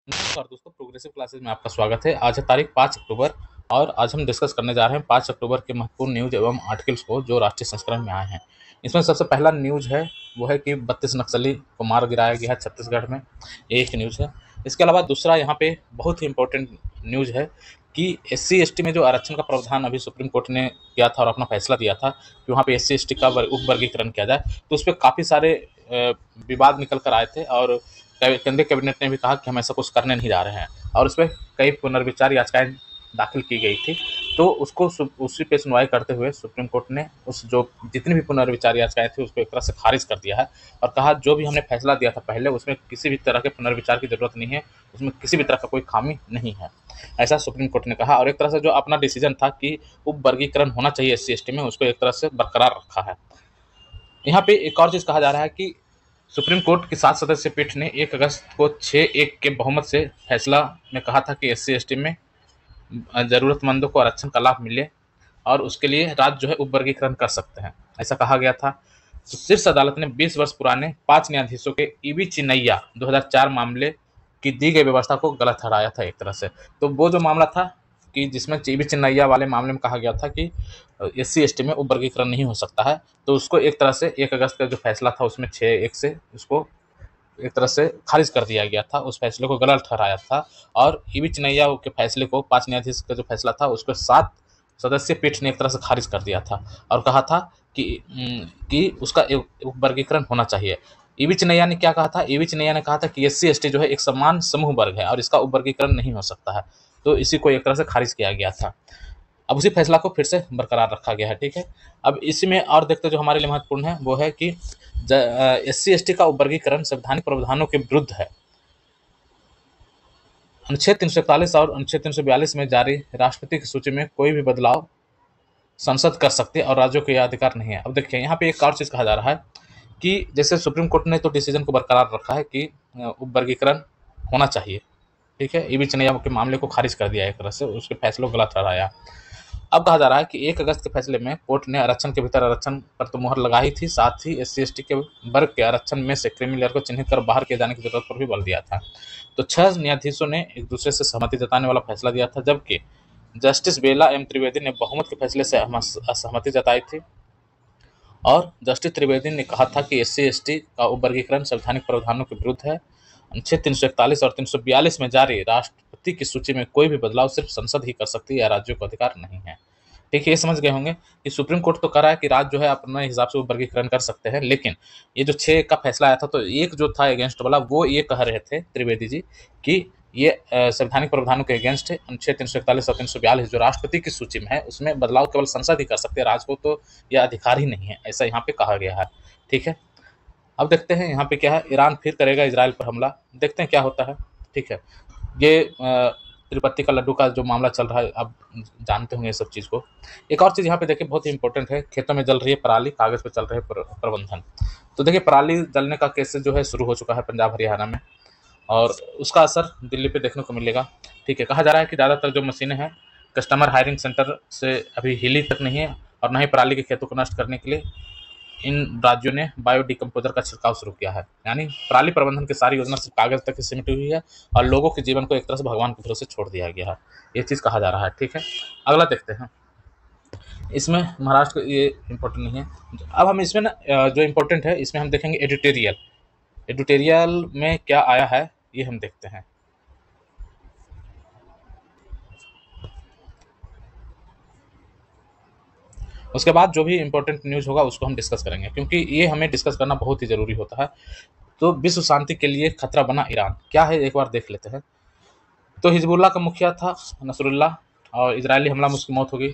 नमस्कार दोस्तों, progressive classes में आपका स्वागत है। आज है तारीख 5 अक्टूबर और आज हम डिस्कस करने जा रहे हैं 5 अक्टूबर के महत्वपूर्ण न्यूज एवं आर्टिकल्स को जो राष्ट्रीय संस्करण में आए हैं। इसमें सबसे पहला न्यूज है वो है कि 32 नक्सली को मार गिराया गया है छत्तीसगढ़ में। एक न्यूज है। इसके अलावा दूसरा यहाँ पे बहुत ही इंपॉर्टेंट न्यूज है कि SC ST में जो आरक्षण का प्रावधान अभी सुप्रीम कोर्ट ने किया था और अपना फैसला दिया था कि वहाँ पे SC ST का उप वर्गीकरण किया जाए, तो उस पर काफ़ी सारे विवाद निकल कर आए थे और केंद्रीय कैबिनेट ने भी कहा कि हम ऐसा कुछ करने नहीं जा रहे हैं और उस पर कई पुनर्विचार याचिकाएं दाखिल की गई थी। तो उसको उसी पे सुनवाई करते हुए सुप्रीम कोर्ट ने उस जो जितनी भी पुनर्विचार याचिकाएं थी उसको एक तरह से खारिज कर दिया है और कहा जो भी हमने फैसला दिया था पहले उसमें किसी भी तरह के पुनर्विचार की जरूरत नहीं है, उसमें किसी भी तरह का कोई खामी नहीं है, ऐसा सुप्रीम कोर्ट ने कहा। और एक तरह से जो अपना डिसीजन था कि उप वर्गीकरण होना चाहिए SC ST में, उसको एक तरह से बरकरार रखा है। यहाँ पे एक और चीज कहा जा रहा है कि सुप्रीम कोर्ट की 7 सदस्यीय पीठ ने 1 अगस्त को 6-1 के बहुमत से फैसला में कहा था कि SC ST में जरूरतमंदों को आरक्षण का लाभ मिले और उसके लिए राज्य जो है उप वर्गीकरण कर सकते हैं, ऐसा कहा गया था। तो शीर्ष अदालत ने 20 वर्ष पुराने 5 न्यायाधीशों के EB चिन्नैया 2004 मामले की दी गई व्यवस्था को गलत ठहराया था एक तरह से। तो वो जो मामला था कि जिसमें EB चिन्नैया वाले मामले में कहा गया था कि SC ST में उप वर्गीकरण नहीं हो सकता है, तो उसको एक तरह से 1 अगस्त का जो फैसला था उसमें 6-1 से उसको एक तरह से खारिज कर दिया गया था, उस फैसले को गलत ठहराया था। और EB चिन्नैया के फैसले को 5 न्यायाधीश का जो फैसला था उसको 7 सदस्यीय पीठ ने एक तरह से खारिज कर दिया था और कहा था कि उसका एक वर्गीकरण होना चाहिए। EB चिन्नैया ने क्या कहा था? EB चिन्नैया ने कहा था कि SC ST जो है एक समान समूह वर्ग है और इसका उप वर्गीकरण नहीं हो सकता है, तो इसी को एक तरह से खारिज किया गया था। अब उसी फैसला को फिर से बरकरार रखा गया है, ठीक है। अब इसी में और देखते जो हमारे लिए महत्वपूर्ण है वो है कि SC ST का उप वर्गीकरण संवैधानिक प्रावधानों के विरुद्ध है। अनुच्छेद 341 और अनुच्छेद 342 में जारी राष्ट्रपति की सूची में कोई भी बदलाव संसद कर सकती है और राज्यों को यह अधिकार नहीं है। अब देखिए यहाँ पे एक और चीज कहा जा रहा है कि जैसे सुप्रीम कोर्ट ने तो डिसीजन को बरकरार रखा है कि उप वर्गीकरण होना चाहिए, ठीक है। EB चिन्नैया के मामले को खारिज कर दिया एक तरह से, उसके फैसलों को गलत ठहराया। अब कहा जा रहा है कि 1 अगस्त के फैसले में कोर्ट ने आरक्षण के भीतर आरक्षण पर तो मुहर लगाई थी, साथ ही SC ST के वर्ग के आरक्षण में से क्रीमी लेयर को चिन्हित कर बाहर किए जाने की जरूरत पर भी बल दिया था। तो 6 न्यायाधीशों ने एक दूसरे से सहमति जताने वाला फैसला दिया था, जबकि जस्टिस बेला एम त्रिवेदी ने बहुमत के फैसले से असहमति जताई थी और जस्टिस त्रिवेदी ने कहा था कि SC ST का उप वर्गीकरण संवैधानिक प्रावधानों के विरुद्ध है। अनुच्छेद 341 और 342 में जारी राष्ट्रपति की सूची में कोई भी बदलाव सिर्फ संसद ही कर सकती है या राज्यों को अधिकार नहीं है, ठीक है। ये समझ गए होंगे कि सुप्रीम कोर्ट तो कह रहा है कि राज्य जो है अपने हिसाब से वर्गीकरण कर सकते हैं, लेकिन ये जो 6 का फैसला आया था तो एक जो था अगेंस्ट वाला वो ये कह रहे थे त्रिवेदी जी कि ये संवैधानिक प्रावधानों के अगेंस्ट है। अनुच्छेद 341 और 342 जो राष्ट्रपति की सूची में है उसमें बदलाव केवल संसद ही कर सकते हैं, राज्य को तो यह अधिकार ही नहीं है, ऐसा यहाँ पे कहा गया है, ठीक है। अब देखते हैं यहाँ पे क्या है, ईरान फिर करेगा इजराइल पर हमला, देखते हैं क्या होता है, ठीक है। ये तिरुपति का लड्डू का जो मामला चल रहा है, आप जानते होंगे सब चीज़ को। एक और चीज़ यहाँ पे देखिए बहुत ही इंपॉर्टेंट है, खेतों में जल रही है पराली, कागज़ पे चल रहे प्रबंधन। तो देखिए पराली जलने का केस जो है शुरू हो चुका है पंजाब हरियाणा में और उसका असर दिल्ली पे देखने को मिलेगा, ठीक है। कहा जा रहा है कि ज़्यादातर जो मशीनें हैं कस्टमर हायरिंग सेंटर से अभी हिली तक नहीं है और न ही पराली के खेतों को नष्ट करने के लिए इन राज्यों ने बायो डिकम्पोजर का छिड़काव शुरू किया है। यानी पराली प्रबंधन की सारी योजना सिर्फ कागज तक ही सीमित हुई है और लोगों के जीवन को एक तरह से भगवान के भरोसे छोड़ दिया गया है, ये चीज़ कहा जा रहा है, ठीक है। अगला देखते हैं, इसमें महाराष्ट्र का ये इम्पोर्टेंट नहीं है। अब हम इसमें ना जो इम्पोर्टेंट है इसमें हम देखेंगे एडिटोरियल। एडिटोरियल में क्या आया है ये हम देखते हैं। उसके बाद जो भी इंपॉर्टेंट न्यूज़ होगा उसको हम डिस्कस करेंगे, क्योंकि ये हमें डिस्कस करना बहुत ही ज़रूरी होता है। तो विश्व शांति के लिए खतरा बना ईरान, क्या है एक बार देख लेते हैं। तो हिजबुल्लाह का मुखिया था नसरुल्लाह और इजरायली हमला में उसकी मौत हो गई।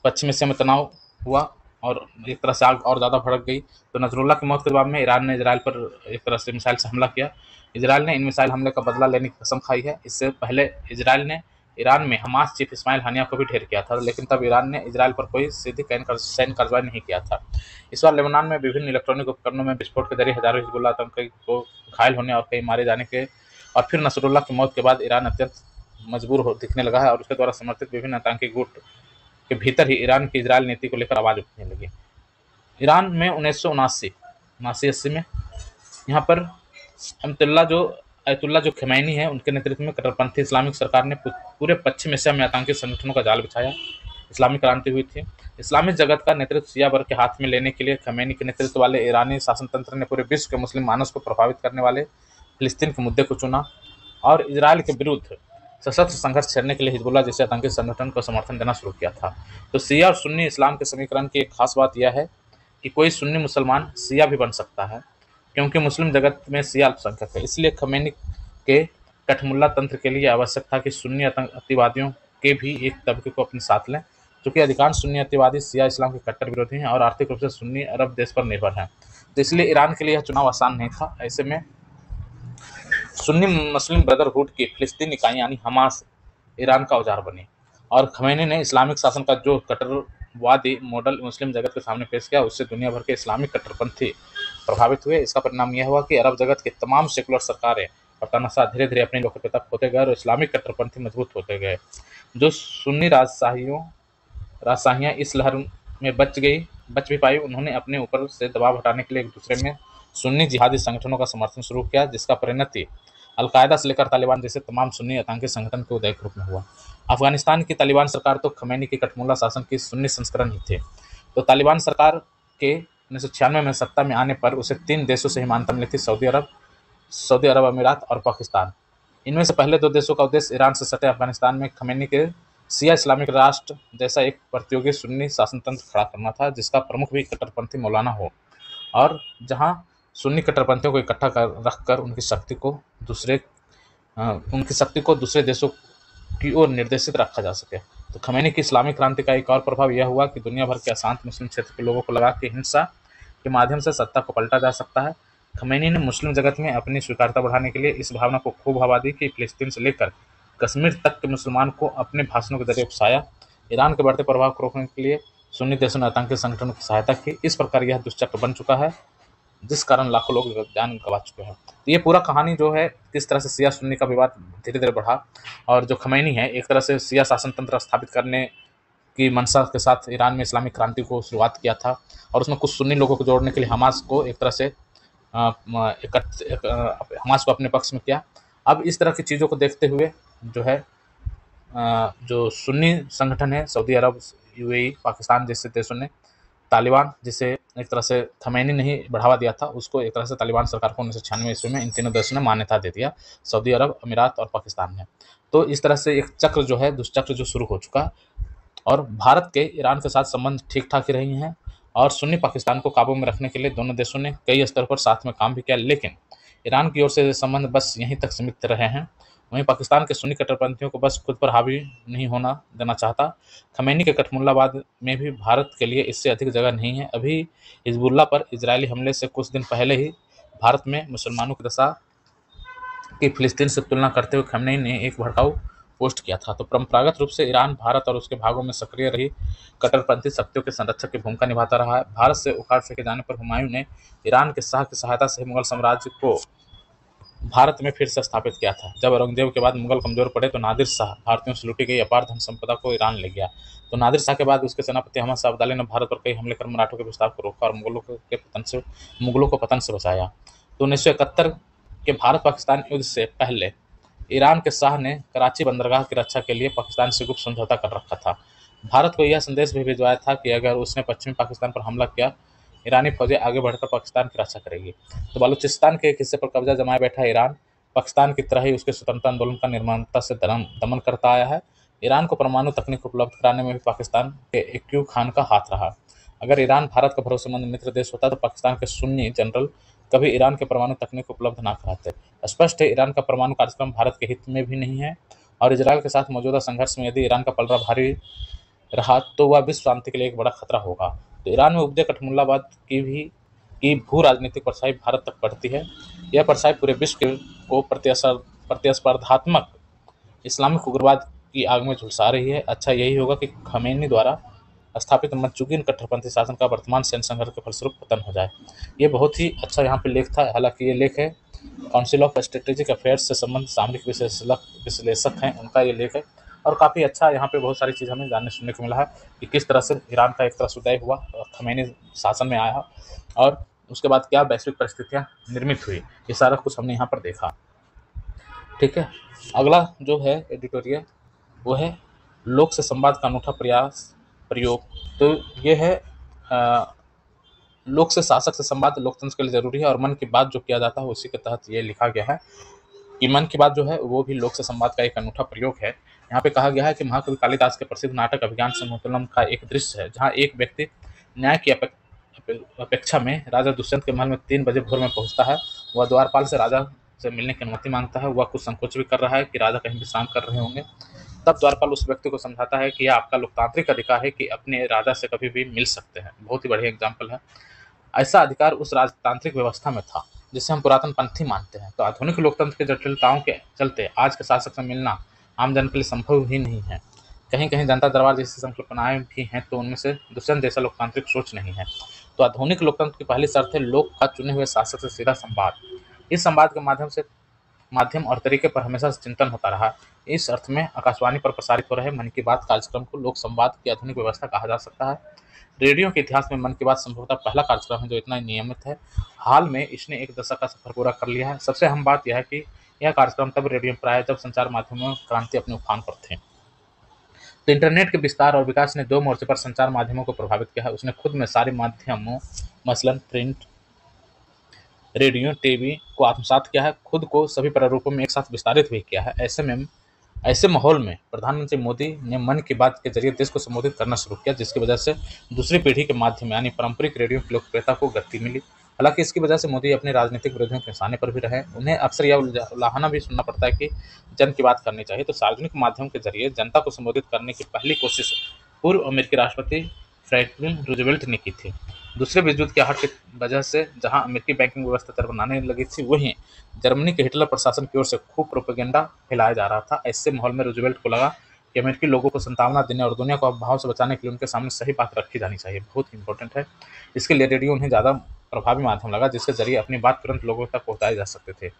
पश्चिम एशिया में तनाव हुआ और एक तरह से आग और ज़्यादा भड़क गई। तो नसरुल्लाह की मौत के जवाब में ईरान ने इजराइल पर एक तरह से मिसाइल से हमला किया। इजराइल ने इन मिसाइल हमले का बदला लेने की कसम खाई है। इससे पहले इजराइल ने ईरान में हमास चीफ इस्माइल हानिया को भी ढेर किया था, लेकिन तब ईरान ने इजराइल पर कोई सीधी सैन्य कार्रवाई नहीं किया था। इस बार लेबनान में विभिन्न इलेक्ट्रॉनिक उपकरणों में विस्फोट के जरिए हजारों हिजबुल्लाह आतंकी को घायल होने और कई मारे जाने के और फिर नसरुल्लाह की मौत के बाद ईरान अत्यंत मजबूर हो दिखने लगा है और उसके द्वारा समर्थित विभिन्न आतंकी गुट के भीतर ही ईरान की इजराइल नीति को लेकर आवाज उठने लगी। ईरान में 1979 80 में यहाँ पर अमतुल्ला जो अयतुल्ला जो खमैनी है, उनके नेतृत्व में कट्टरपंथी इस्लामिक सरकार ने पूरे पश्चिम एशिया में आतंकी संगठनों का जाल बिछाया। इस्लामी क्रांति हुई थी। इस्लामी जगत का नेतृत्व शिया वर्ग के हाथ में लेने के लिए खमैनी के नेतृत्व वाले ईरानी शासन तंत्र ने पूरे विश्व के मुस्लिम मानस को प्रभावित करने वाले फिलिस्तीन के मुद्दे को चुना और इजराइल के विरुद्ध सशस्त्र संघर्ष छेड़ने के लिए हिजबुल्लाह जैसे आतंकी संगठन को समर्थन देना शुरू किया था। तो शिया और सुन्नी इस्लाम के समीकरण की एक खास बात यह है कि कोई सुन्नी मुसलमान शिया भी बन सकता है, क्योंकि मुस्लिम जगत में शिया अल्पसंख्यक है। इसलिए खमैनी के कठमुल्ला तंत्र के लिए आवश्यक था कि सुन्नी अतिवादियों के भी एक तबके को अपने साथ लें। चूंकि अधिकांश सुन्नी अतिवादी शिया इस्लाम के कट्टर विरोधी हैं और आर्थिक रूप से सुन्नी अरब देश पर निर्भर हैं, तो इसलिए ईरान के लिए यह चुनाव आसान नहीं था। ऐसे में सुन्नी मुस्लिम ब्रदरहुड की फिलिस्तीन इकाई यानी हमास ईरान का औजार बनी और खमैनी ने इस्लामिक शासन का जो कट्टरवादी मॉडल मुस्लिम जगत के सामने पेश किया, उससे दुनिया भर के इस्लामिक कट्टरपंथी प्रभावित हुए। इसका परिणाम यह हुआ कि अरब जगत की तमाम सेकुलर सरकारें और तानाशाह धीरे धीरे अपनी लोकप्रियता खोते गए और इस्लामिक कट्टरपंथी मजबूत होते गए। जो सुन्नी राजशाहियाँ इस लहर में बच भी पाई, उन्होंने अपने ऊपर से दबाव हटाने के लिए एक दूसरे में सुन्नी जिहादी संगठनों का समर्थन शुरू किया, जिसका परिणति अलकायदा से लेकर तालिबान जैसे तमाम सुन्नी आतंकी संगठन के उदय के रूप में हुआ। अफगानिस्तान की तालिबान सरकार तो खमैनी की कठमुल्ला शासन की सुन्नी संस्करण ही थे। तो तालिबान सरकार के 1996 में सत्ता में आने पर उसे 3 देशों से ही मान्यता मिली थी, सऊदी अरब अमीरात और पाकिस्तान। इनमें से पहले 2 देशों का उद्देश्य ईरान से सटे अफगानिस्तान में खमैनी के शिया इस्लामिक राष्ट्र जैसा एक प्रतियोगी सुन्नी शासन तंत्र खड़ा करना था, जिसका प्रमुख भी कट्टरपंथी मौलाना हो और जहां सुन्नी कट्टरपंथियों को इकट्ठा रखकर उनकी शक्ति को दूसरे देशों की ओर निर्देशित रखा जा सके। तो खमैनी की इस्लामिक क्रांति का एक और प्रभाव यह हुआ कि दुनिया भर के अशांत मुस्लिम क्षेत्र के लोगों को लगा कि हिंसा के माध्यम से सत्ता को पलटा जा सकता है। खमैनी ने मुस्लिम जगत में अपनी स्वीकार्यता बढ़ाने के लिए इस भावना को खूब हवा दी कि फिलिस्तीन से लेकर कश्मीर तक के मुसलमान को अपने भाषणों के जरिए उकसाया। ईरान के बढ़ते प्रभाव को रोकने के लिए सुन्नी देशों ने आतंकी संगठनों की सहायता की। इस प्रकार यह दुष्चक्र बन चुका है, जिस कारण लाखों लोग जान गंवा चुके हैं। तो ये पूरा कहानी जो है, किस तरह से शिया सुन्नी का विवाद धीरे धीरे बढ़ा और जो खमैनी है एक तरह से शिया शासन तंत्र स्थापित करने की मंशा के साथ ईरान में इस्लामिक क्रांति को शुरुआत किया था और उसमें कुछ सुन्नी लोगों को जोड़ने के लिए हमास को एक तरह से हमास को अपने पक्ष में किया। अब इस तरह की चीज़ों को देखते हुए जो है जो सुन्नी संगठन है, सऊदी अरब, यूएई, पाकिस्तान जैसे देशों ने तालिबान, जिसे एक तरह से खमैनी ने ही बढ़ावा दिया था, उसको एक तरह से तालिबान सरकार को 1996 ईस्वी में इन तीनों देशों ने मान्यता दे दिया, सऊदी अरब, अमीरात और पाकिस्तान ने। तो इस तरह से एक चक्र जो है, दुष्चक्र जो शुरू हो चुका और भारत के ईरान के साथ संबंध ठीक ठाक ही रही हैं और सुन्नी पाकिस्तान को काबू में रखने के लिए दोनों देशों ने कई स्तर पर साथ में काम भी किया, लेकिन ईरान की ओर से संबंध बस यहीं तक सीमित रहे हैं। वहीं पाकिस्तान के सुन्नी कट्टरपंथियों को बस खुद पर हावी नहीं होना देना चाहता। खमैनी के कठमुल्लावाद में भी भारत के लिए इससे अधिक जगह नहीं है। अभी हिजबुल्लाह पर इजरायली हमले से कुछ दिन पहले ही भारत में मुसलमानों की दशा की फिलिस्तीन से तुलना करते हुए खमैनी ने एक भड़काऊ पोस्ट किया था। तो परंपरागत रूप से ईरान भारत और उसके भागों में सक्रिय रही कट्टरपंथी शक्तियों के संरक्षक की भूमिका निभाता रहा है। भारत से उखाड़ फेंके जाने पर हुमायूं ने ईरान के शाह की सहायता से मुगल साम्राज्य को भारत में फिर से स्थापित किया था। जब औरंगजेब के बाद मुगल कमजोर पड़े तो नादिर शाह भारतीयों से लूटी गई अपार धन संपदा को ईरान ले गया। तो नादिर शाह के बाद उसके सेनापति अहमद शाह अब्दाली ने भारत पर कई हमले कर मराठों के विस्तार को रोका और मुगलों को पतन से बचाया। तो 1971 के भारत पाकिस्तान युद्ध से पहले ईरान के शाह ने कराची बंदरगाह की रक्षा के लिए पाकिस्तान से गुप्त समझौता कर रखा था। भारत को यह संदेश भी भिजवाया था कि अगर उसने पश्चिमी पाकिस्तान पर हमला किया, ईरानी फौजें आगे बढ़कर पाकिस्तान की रक्षा करेगी। तो बलूचिस्तान के एक हिस्से पर कब्जा जमाए बैठा ईरान पाकिस्तान की तरह ही उसके स्वतंत्रता आंदोलन का निर्ममता से दमन करता आया है। ईरान को परमाणु तकनीक उपलब्ध कराने में भी पाकिस्तान के एक्यू खान का हाथ रहा। अगर ईरान भारत का भरोसेमंद मित्र देश होता तो पाकिस्तान के सुन्नी जनरल कभी ईरान के परमाणु तकनीक उपलब्ध ना कराते। स्पष्ट है ईरान का परमाणु कार्यक्रम भारत के हित में भी नहीं है और इजरायल के साथ मौजूदा संघर्ष में यदि ईरान का पलड़ा भारी रहा तो वह विश्व शांति के लिए एक बड़ा खतरा होगा। तो ईरान में उपजे कठमुल्लावाद की भू राजनीतिक परछाई भारत तक पड़ती है। यह परछाई पूरे विश्व को प्रतिस्पर्धात्मक इस्लामिक उग्रवाद की आग में झुलसा रही है। अच्छा यही होगा कि खमैनी द्वारा स्थापित मध्ययुगीन कट्टरपंथी शासन का वर्तमान सैन्य संघर्ष के फलस्वरूप पतन हो जाए। ये बहुत ही अच्छा यहाँ पे लेख था। हालांकि ये लेख है काउंसिल ऑफ स्ट्रेटेजिक अफेयर्स से संबंधित सामरिक विश्लेषक हैं, उनका ये लेख है और काफ़ी अच्छा यहाँ पे बहुत सारी चीज़ हमें जानने सुनने को मिला है कि किस तरह से ईरान का एक तरह से उदय हुआ, खमैनी शासन में आया और उसके बाद क्या वैश्विक परिस्थितियाँ निर्मित हुई। ये सारा कुछ हमने यहाँ पर देखा। ठीक है। अगला जो है एडिटोरियल, वो है लोक से संवाद का अनूठा प्रयास प्रयोग। तो ये है लोक से शासक से संवाद लोकतंत्र के लिए जरूरी है, और मन की बात जो किया जाता है उसी के तहत ये लिखा गया है कि मन की बात जो है वो भी लोक से संवाद का एक अनूठा प्रयोग है। यहाँ पे कहा गया है कि महाकवि कालिदास के प्रसिद्ध नाटक अभिज्ञान शाकुंतलम का एक दृश्य है जहाँ एक व्यक्ति न्याय की अपेक्षा में राजा दुष्यंत के महल में 3 बजे भोर में पहुंचता है। वह द्वारपाल से राजा से मिलने की अनुमति मांगता है। वह कुछ संकोच भी कर रहा है कि राजा कहीं विश्राम कर रहे होंगे। तब द्वारपाल उस व्यक्ति को समझाता है कि यह आपका लोकतांत्रिक अधिकार है कि अपने राजा से कभी भी मिल सकते हैं। बहुत ही बढ़िया एग्जाम्पल है। ऐसा अधिकार उस राजतांत्रिक व्यवस्था में था जिसे हम पुरातन पंथी मानते हैं। तो आधुनिक लोकतंत्र की जटिलताओं के चलते आज के शासक से मिलना आम जन के लिए संभव ही नहीं है। कहीं कहीं जनता दरबार जैसी संकल्पनाएं भी हैं, तो उनमें से दुष्यंत जैसा लोकतांत्रिक सोच नहीं है। तो आधुनिक लोकतंत्र की पहली शर्त है लोक का चुने हुए शासक से सीधा संवाद। इस संवाद के माध्यम और तरीके पर हमेशा से चिंतन होता रहा। इस अर्थ में आकाशवाणी पर प्रसारित हो रहे मन की बात कार्यक्रम को लोक संवाद की आधुनिक व्यवस्था कहा जा सकता है। रेडियो के इतिहास में मन की बात संभवतः पहला कार्यक्रम है जो इतना नियमित है। हाल में इसने एक दशक का सफर पूरा कर लिया है। सबसे अहम बात यह है कि यह कार्यक्रम तब रेडियो में प्राय जब संचार माध्यमों में क्रांति अपने उफान पर थे। तो इंटरनेट के विस्तार और विकास ने दो मोर्चे पर संचार माध्यमों को प्रभावित किया है। उसने खुद में सारे माध्यमों, मसलन प्रिंट, रेडियो, टीवी को आत्मसात किया है, खुद को सभी प्रारूपों में एक साथ विस्तारित भी किया है। ऐसे माहौल में प्रधानमंत्री मोदी ने मन की बात के जरिए देश को संबोधित करना शुरू किया, जिसकी वजह से दूसरी पीढ़ी के माध्यम यानी पारंपरिक रेडियो की लोकप्रियता को गति मिली। हालांकि इसकी वजह से मोदी अपने राजनीतिक विरोधियों के निशाने पर भी रहे। उन्हें अक्सर यह उलाहना भी सुनना पड़ता है कि जन की बात करनी चाहिए। तो सार्वजनिक माध्यम के जरिए जनता को संबोधित करने की पहली कोशिश पूर्व अमेरिकी राष्ट्रपति फ्रैंकलिन रूजवेल्ट ने की थी। दूसरे विश्व युद्ध की आहट की वजह से जहां अमेरिकी बैंकिंग व्यवस्था चरमराने लगी थी, वहीं जर्मनी के हिटलर प्रशासन की ओर से खूब प्रोपेगेंडा फैलाया जा रहा था। ऐसे माहौल में रूजवेल्ट को लगा कि अमेरिकी लोगों को सांत्वना देने और दुनिया को अफवाहों से बचाने के लिए उनके सामने सही बात रखी जानी चाहिए। बहुत इंपॉर्टेंट है। इसके लिए रेडियो उन्हें ज़्यादा प्रभावी माध्यम लगा जिसके जरिए अपनी बात तुरंत लोगों तक पहुंचाई जा सकते थे।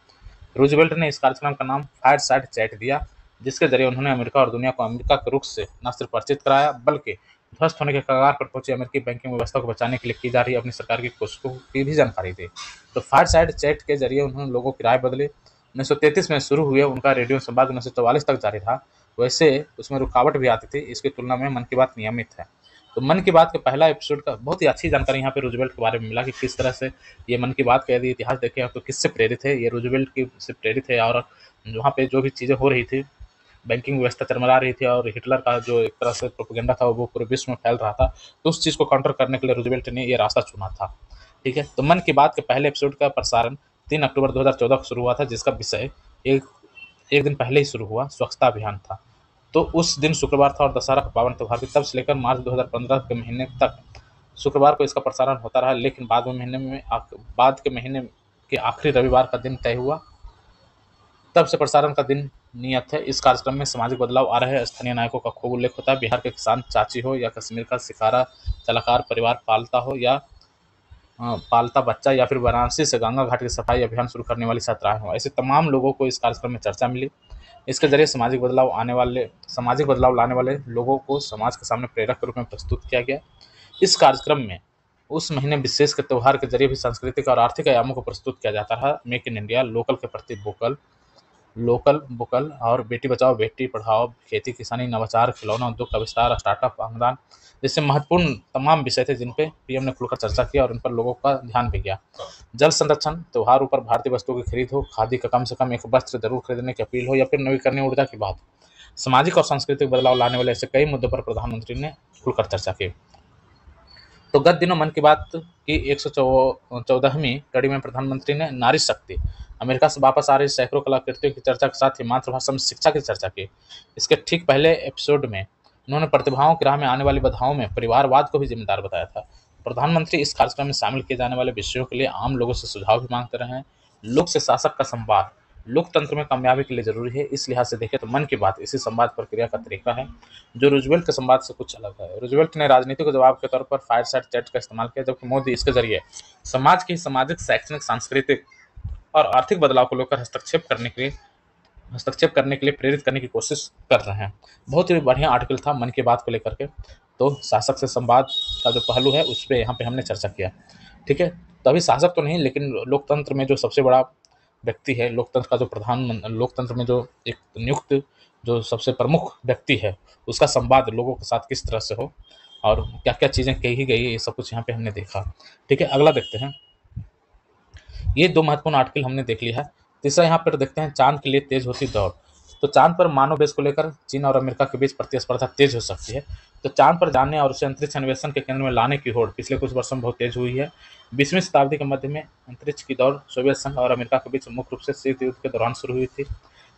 रूजवेल्ट ने इस कार्यक्रम का नाम फायरसाइड चैट दिया, जिसके जरिए उन्होंने अमेरिका और दुनिया को अमेरिका के रुख से न सिर्फ परिचित कराया, बल्कि ध्वस्त होने के कगार पर पहुंची अमेरिकी बैंकिंग व्यवस्था को बचाने के लिए की जा रही अपनी सरकार की कोशिशों की भी जानकारी दी। तो फायरसाइड चैट के जरिए उन्होंने लोगों की राय बदली। 1933 में शुरू हुए उनका रेडियो संवाद 1944 तक जारी रहा। वैसे उसमें रुकावट भी आती थी, इसकी तुलना में मन की बात नियमित है। तो मन की बात के पहला एपिसोड का बहुत ही अच्छी जानकारी यहाँ पे रूजवेल्ट के बारे में मिला कि किस तरह से ये मन की बात का यदि इतिहास देखें तो किससे प्रेरित है, ये रूजवेल्ट की से प्रेरित है। और वहाँ पे जो भी चीज़ें हो रही थी, बैंकिंग व्यवस्था चरमरा रही थी और हिटलर का जो एक तरह से प्रोपेगेंडा था वो पूरे विश्व में फैल रहा था, तो उस चीज़ को काउंटर करने के लिए रूजवेल्ट ने ये रास्ता चुना था। ठीक है। तो मन की बात के पहले एपिसोड का प्रसारण 3 अक्टूबर 2014 को शुरू हुआ था, जिसका विषय एक एक दिन पहले ही शुरू हुआ स्वच्छता अभियान था। तो उस दिन शुक्रवार था और दशहरा का पावन त्यौहार भी। तब से लेकर मार्च 2015 के महीने तक शुक्रवार को इसका प्रसारण होता रहा, लेकिन बाद के महीने के आखिरी रविवार का दिन तय हुआ, तब से प्रसारण का दिन नियत है। इस कार्यक्रम में सामाजिक बदलाव आ रहे हैं, स्थानीय नायकों का खूब उल्लेख होता है। बिहार के किसान चाची हो या कश्मीर का शिकारा कलाकार परिवार पालता हो या पालता बच्चा या फिर वाराणसी से गंगा घाट की सफाई अभियान शुरू करने वाली छात्राएं हों, ऐसे तमाम लोगों को इस कार्यक्रम में चर्चा मिली। इसके जरिए सामाजिक बदलाव लाने वाले लोगों को समाज के सामने प्रेरक के रूप में प्रस्तुत किया गया। इस कार्यक्रम में उस महीने विशेष के त्यौहार के जरिए भी सांस्कृतिक और आर्थिक आयामों को प्रस्तुत किया जाता है। मेक इन इंडिया, लोकल के प्रति वोकल और बेटी बचाओ बेटी पढ़ाओ, खेती किसानी, नवाचार, खिलौना उद्योग का विस्तार, स्टार्टअप, अंगदान जैसे महत्वपूर्ण तमाम विषय थे जिन पे पीएम ने खुलकर चर्चा किया और उन पर लोगों का ध्यान भी गया। जल संरक्षण, त्योहारों पर भारतीय वस्तुओं की खरीद हो, खादी का कम से कम एक वस्त्र जरूर खरीदने की अपील हो, या फिर नवीकरणीय ऊर्जा की बात, सामाजिक और सांस्कृतिक बदलाव लाने वाले ऐसे कई मुद्दों पर प्रधानमंत्री ने खुलकर चर्चा की। तो गत दिनों मन की बात की 114वीं कड़ी में प्रधानमंत्री ने नारी शक्ति, अमेरिका से वापस आ रही सैकड़ों कलाकृतियों की चर्चा के साथ ही मातृभाषा में शिक्षा की चर्चा की। इसके ठीक पहले एपिसोड में उन्होंने प्रतिभाओं की राह में आने वाली बाधाओं में परिवारवाद को भी जिम्मेदार बताया था। प्रधानमंत्री इस कार्यक्रम में शामिल किए जाने वाले विषयों के लिए आम लोगों से सुझाव भी मांगते रहे हैं। लोक से शासक का संवाद लोकतंत्र में कामयाबी के लिए जरूरी है। इस लिहाज से देखें तो मन की बात इसी संवाद प्रक्रिया का तरीका है जो रूजवेल्ट के संवाद से कुछ अलग है। रूजवेल्ट ने राजनीति के जवाब के तौर पर फायरसाइड चैट का इस्तेमाल किया, जबकि मोदी इसके जरिए समाज की सामाजिक, शैक्षणिक, सांस्कृतिक और आर्थिक बदलाव को लेकर हस्तक्षेप करने के लिए प्रेरित करने की कोशिश कर रहे हैं। बहुत ही बढ़िया आर्टिकल था मन की बात को लेकर के। तो शासक से संवाद का जो पहलू है उस पर यहाँ पे हमने चर्चा किया। ठीक है। तो अभी शासक तो नहीं, लेकिन लोकतंत्र में जो सबसे बड़ा व्यक्ति है, लोकतंत्र का जो लोकतंत्र में जो एक नियुक्त जो सबसे प्रमुख व्यक्ति है, उसका संवाद लोगों के साथ किस तरह से हो और क्या-क्या चीज़ें कही गई है, ये सब कुछ यहाँ पे हमने देखा। ठीक है, अगला देखते हैं। ये 2 महत्वपूर्ण आर्टिकल हमने देख लिया है। तीसरा यहाँ पर देखते हैं, चाँद के लिए तेज होती दौड़। तो चाँद पर मानव बेस को लेकर चीन और अमेरिका के बीच प्रतिस्पर्धा तेज हो सकती है। तो चाँद पर जाने और उसे अंतरिक्ष अन्वेषण के केंद्र में लाने की होड़ पिछले कुछ वर्षों में बहुत तेज हुई है। 20वीं शताब्दी के मध्य में अंतरिक्ष की दौड़ सोवियत संघ और अमेरिका के बीच मुख्य रूप से शीत युद्ध के दौरान शुरू हुई थी।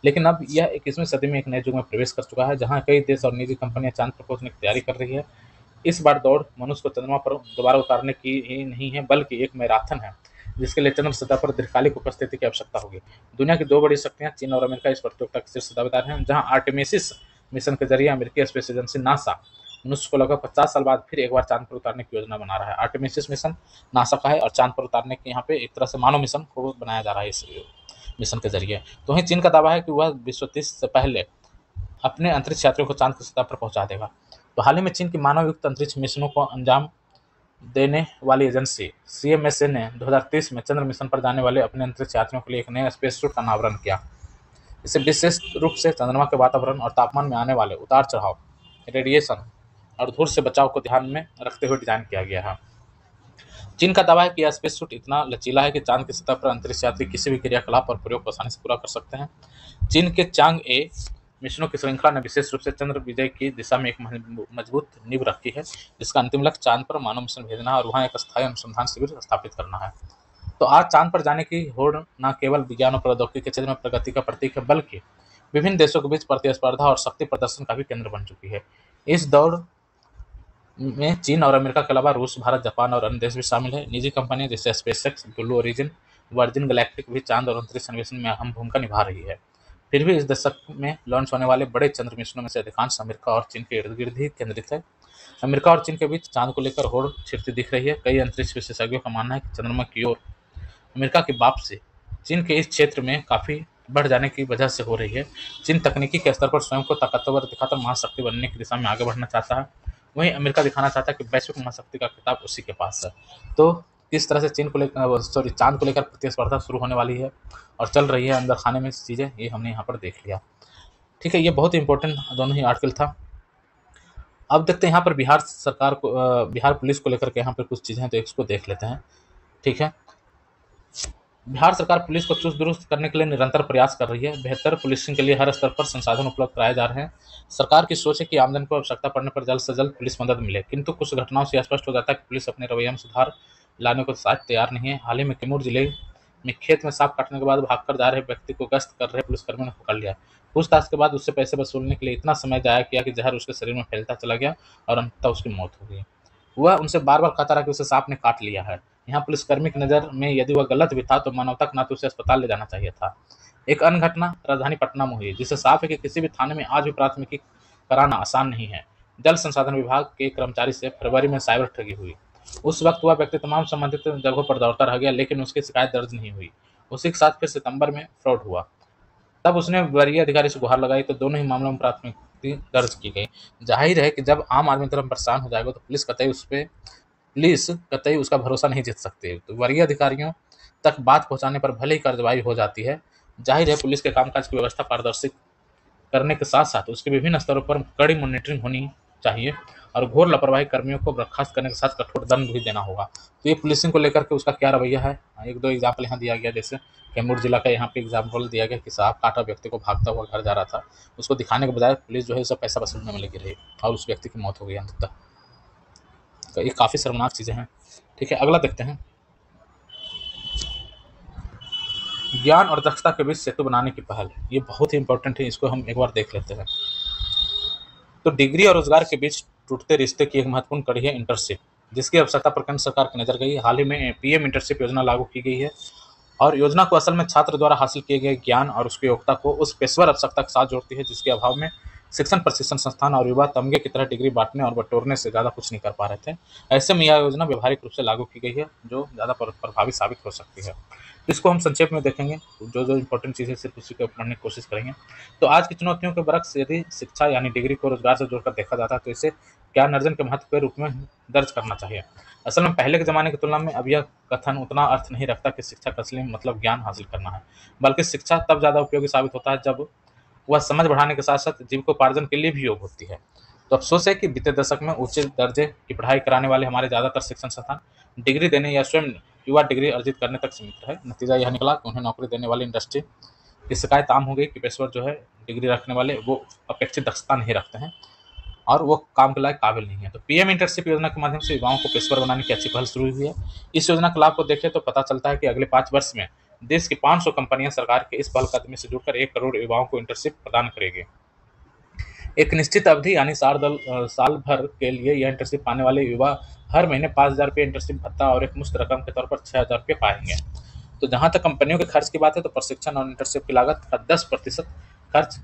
लेकिन अब यह 21वीं सदी में एक नए युग में प्रवेश कर चुका है, जहाँ कई देश और निजी कंपनियां चाँद पर पहुंचने की तैयारी कर रही है। इस बार दौड़ मनुष्य को चंद्रमा पर दोबारा उतारने की ही नहीं है, बल्कि एक मैराथन है, जिसके लिए चंद्र सतह पर दीर्घकालिक उपस्थिति की आवश्यकता होगी। दुनिया की 2 बड़ी शक्तियां चीन और अमेरिका इस प्रतियोगिता के शीर्ष दावेदार हैं, जहां आर्टेमिस मिशन के जरिए अमेरिकी स्पेस एजेंसी नासा मनुष्य को लगभग 50 साल बाद फिर एक बार चांद पर उतारने की योजना बना रहा है। आर्टेमिस मिशन नासा का है और चांद पर उतारने के यहाँ पे एक तरह से मानव मिशन को बनाया जा रहा है इस मिशन के जरिए। तो वहीं चीन का दावा है कि वह 2030 से पहले अपने अंतरिक्ष यात्रियों को चांद की सतह पर पहुंचा देगा। तो हाल ही में चीन की मानव युक्त अंतरिक्ष मिशनों को अंजाम देने वाली एजेंसी CMSA ने 2030 में चंद्र मिशन पर जाने वाले अपने अंतरिक्ष यात्रियों के लिए एक नए स्पेस सूट का अनावरण किया। इसे विशेष रूप से चंद्रमा के वातावरण और तापमान में आने वाले उतार चढ़ाव, रेडिएशन और धूल से बचाव को ध्यान में रखते हुए डिजाइन किया गया है। चीन का दावा है कि यह स्पेस सूट इतना लचीला है कि चांद की सतह पर अंतरिक्ष यात्री किसी भी क्रियाकलाप और प्रयोग को आसानी से पूरा कर सकते हैं। चीन के चांग ए मिशनों की श्रृंखला ने विशेष रूप से चंद्र विजय की दिशा में एक मजबूत नींव रखी है, जिसका अंतिम लक्ष्य चांद पर मानव मिशन भेजना और वहां एक स्थायी अनुसंधान शिविर स्थापित करना है। तो आज चांद पर जाने की होड़ न केवल विज्ञान और प्रौद्योगिकी के क्षेत्र में प्रगति का प्रतीक है, बल्कि विभिन्न देशों के बीच प्रतिस्पर्धा और शक्ति प्रदर्शन का भी केंद्र बन चुकी है। इस दौड़ में चीन और अमेरिका के अलावा रूस, भारत, जापान और अन्य देश भी शामिल है। निजी कंपनियां जैसे SpaceX, blue origin, virgin galactic भी चांद और अंतरिक्ष अन्वेषण में अहम भूमिका निभा रही है। फिर भी इस दशक में लॉन्च होने वाले बड़े चंद्र मिशनों में से अधिकांश अमेरिका और चीन के इर्द गिर्द ही केंद्रित है। अमेरिका और चीन के बीच चांद को लेकर होड़ छिड़ती दिख रही है। कई अंतरिक्ष विशेषज्ञों का मानना है कि चंद्रमा की ओर अमेरिका की वापसी चीन के इस क्षेत्र में काफ़ी बढ़ जाने की वजह से हो रही है। चीन तकनीकी के स्तर पर स्वयं को ताकतवर दिखाकर महाशक्ति बनने की दिशा में आगे बढ़ना चाहता है, वहीं अमेरिका दिखाना चाहता है कि वैश्विक महाशक्ति का खिताब उसी के पास है। तो किस तरह से चीन को लेकर चांद को लेकर प्रतिस्पर्धा शुरू होने वाली है और चल रही है अंदर खाने में चीज़ें, ये हमने यहाँ पर देख लिया। ठीक है, ये बहुत ही इंपॉर्टेंट दोनों ही आर्टिकल था। अब देखते हैं यहाँ पर बिहार सरकार को बिहार पुलिस को लेकर के यहाँ पर कुछ चीज़ें हैं, तो इसको देख लेते हैं। ठीक है, बिहार सरकार पुलिस को चुस्त दुरुस्त करने के लिए निरंतर प्रयास कर रही है। बेहतर पुलिसिंग के लिए हर स्तर पर संसाधन उपलब्ध कराए जा रहे हैं। सरकार की सोच है कि आमजन को आवश्यकता पड़ने पर जल्द से जल्द पुलिस मदद मिले, किंतु कुछ घटनाओं से स्पष्ट हो जाता है कि पुलिस अपने रवैये में सुधार लाने को शायद तैयार नहीं है। हाल ही में कैमूर जिले में खेत में सांप काटने के बाद भागकर जा रहे व्यक्ति को गश्त कर रहे पुलिसकर्मियों ने पकड़ लिया। पूछताछ के बाद उससे पैसे वसूलने के लिए इतना समय जाया किया कि जहर उसके शरीर में फैलता चला गया और अंततः उसकी मौत हो गई। वह उनसे बार बार कहता रहा कि उसे सांप ने काट लिया है। यहाँ पुलिसकर्मी की नज़र में यदि वह गलत भी था तो मानवता के नाते उसे अस्पताल ले जाना चाहिए था। एक अन्य घटना राजधानी पटना में हुई, जिससे साफ है कि किसी भी थाने में आज भी प्राथमिकी कराना आसान नहीं है। जल संसाधन विभाग के कर्मचारी से फरवरी में साइबर ठगी हुई। उस वक्त वह व्यक्ति तमाम संबंधित जगहों पर दौड़ता रह गया, लेकिन उसकी शिकायत दर्ज नहीं हुई। उसी के साथ फिर सितंबर में फ्रॉड हुआ, तब उसने वरीय अधिकारी से गुहार लगाई, तो दोनों ही मामलों में प्राथमिकी दर्ज की गई। जाहिर है कि जब आम आदमी तरफ परेशान हो जाएगा तो पुलिस कतई उसका भरोसा नहीं जीत सकती। तो वरीय अधिकारियों तक बात पहुंचाने पर भले ही कार्रवाई हो जाती है। जाहिर है पुलिस के कामकाज की व्यवस्था पारदर्शी करने के साथ साथ उसके विभिन्न स्तरों पर कड़ी मॉनिटरिंग होनी चाहिए और घोर लापरवाही कर्मियों को बर्खास्त करने के साथ कठोर दंड भी देना होगा। तो ये पुलिसिंग को लेकर के उसका क्या रवैया है, एक दो एग्जाम्पल यहाँ दिया गया। जैसे कैमूर जिला का यहाँ पे एग्जाम्पल दिया गया कि सांप काटा व्यक्ति को भागता हुआ घर जा रहा था, उसको दिखाने के बजाय पुलिस जो है उसका पैसा वसूलने में लगी रही और उस व्यक्ति की मौत हो गई अंततः। तो ये काफ़ी शर्मनाक चीज़ें हैं। ठीक है, अगला देखते हैं। ज्ञान और दक्षता के बीच सेतु बनाने की पहल, ये बहुत ही इंपॉर्टेंट है, इसको हम एक बार देख लेते हैं। तो डिग्री और रोजगार के बीच टूटते रिश्ते की एक महत्वपूर्ण कड़ी है इंटर्नशिप, जिसकी आवश्यकता पर केंद्र सरकार की नजर गई। हाल ही में PM इंटर्नशिप योजना लागू की गई है और योजना को असल में छात्र द्वारा हासिल किए गए ज्ञान और उसकी योग्यता को उस पेशेवर आवश्यकता के साथ जोड़ती है, जिसके अभाव में शिक्षण प्रशिक्षण संस्थान और युवा तमगे की तरह डिग्री बांटने और बटोरने से ज़्यादा कुछ नहीं कर पा रहे थे। ऐसे में यह योजना व्यवहारिक रूप से लागू की गई है, जो ज़्यादा प्रभावी साबित हो सकती है। इसको हम संक्षेप में देखेंगे, जो इंपॉर्टेंट चीज़ें सिर्फ उसी को पढ़ने की कोशिश करेंगे। तो आज की चुनौतियों के बरक्स यदि शिक्षा यानी डिग्री को रोजगार से जोड़कर देखा जाता है, तो इसे ज्ञानार्जन के महत्व के रूप में दर्ज करना चाहिए। असल में पहले के ज़माने की तुलना में अब यह कथन उतना अर्थ नहीं रखता कि शिक्षा का असली मतलब ज्ञान हासिल करना है, बल्कि शिक्षा तब ज़्यादा उपयोगी साबित होता है जब वह समझ बढ़ाने के साथ-साथ जीविकोपार्जन के लिए भी योग्य होती है। तो अफ़सोस है कि बीते दशक में उच्च दर्जे की पढ़ाई कराने वाले हमारे ज़्यादातर शिक्षण संस्थान डिग्री देने या स्वयं युवा डिग्री अर्जित करने तक सीमित रहे। नतीजा यह निकला कि उन्हें नौकरी देने वाली इंडस्ट्री की शिकायत आम हो गई कि पेशेवर जो है डिग्री रखने वाले वो अपेक्षित दक्षता नहीं रखते हैं और वो काम के लायक काबिल नहीं है। तो पीएम इंटर्नशिप योजना के माध्यम से युवाओं को पेशेवर बनाने की अच्छी पहल शुरू हुई है। इस योजना के लाभ को देखें तो पता चलता है कि अगले 5 वर्ष में देश की 500 कंपनियां सरकार के इस पहलकदमी से जुड़कर 1 करोड़ युवाओं को इंटर्नशिप प्रदान करेगी। एक निश्चित अवधि यानी साल भर के लिए यह इंटर्नशिप पाने वाले युवा हर महीने 5,000 रुपये इंटर्नशिप भत्ता और एक मुश्त रकम के तौर पर 6,000 रुपये पाएंगे। तो जहां तक कंपनियों के खर्च की बात है तो प्रशिक्षण और इंटर्नशिप की लागत का 10% खर्च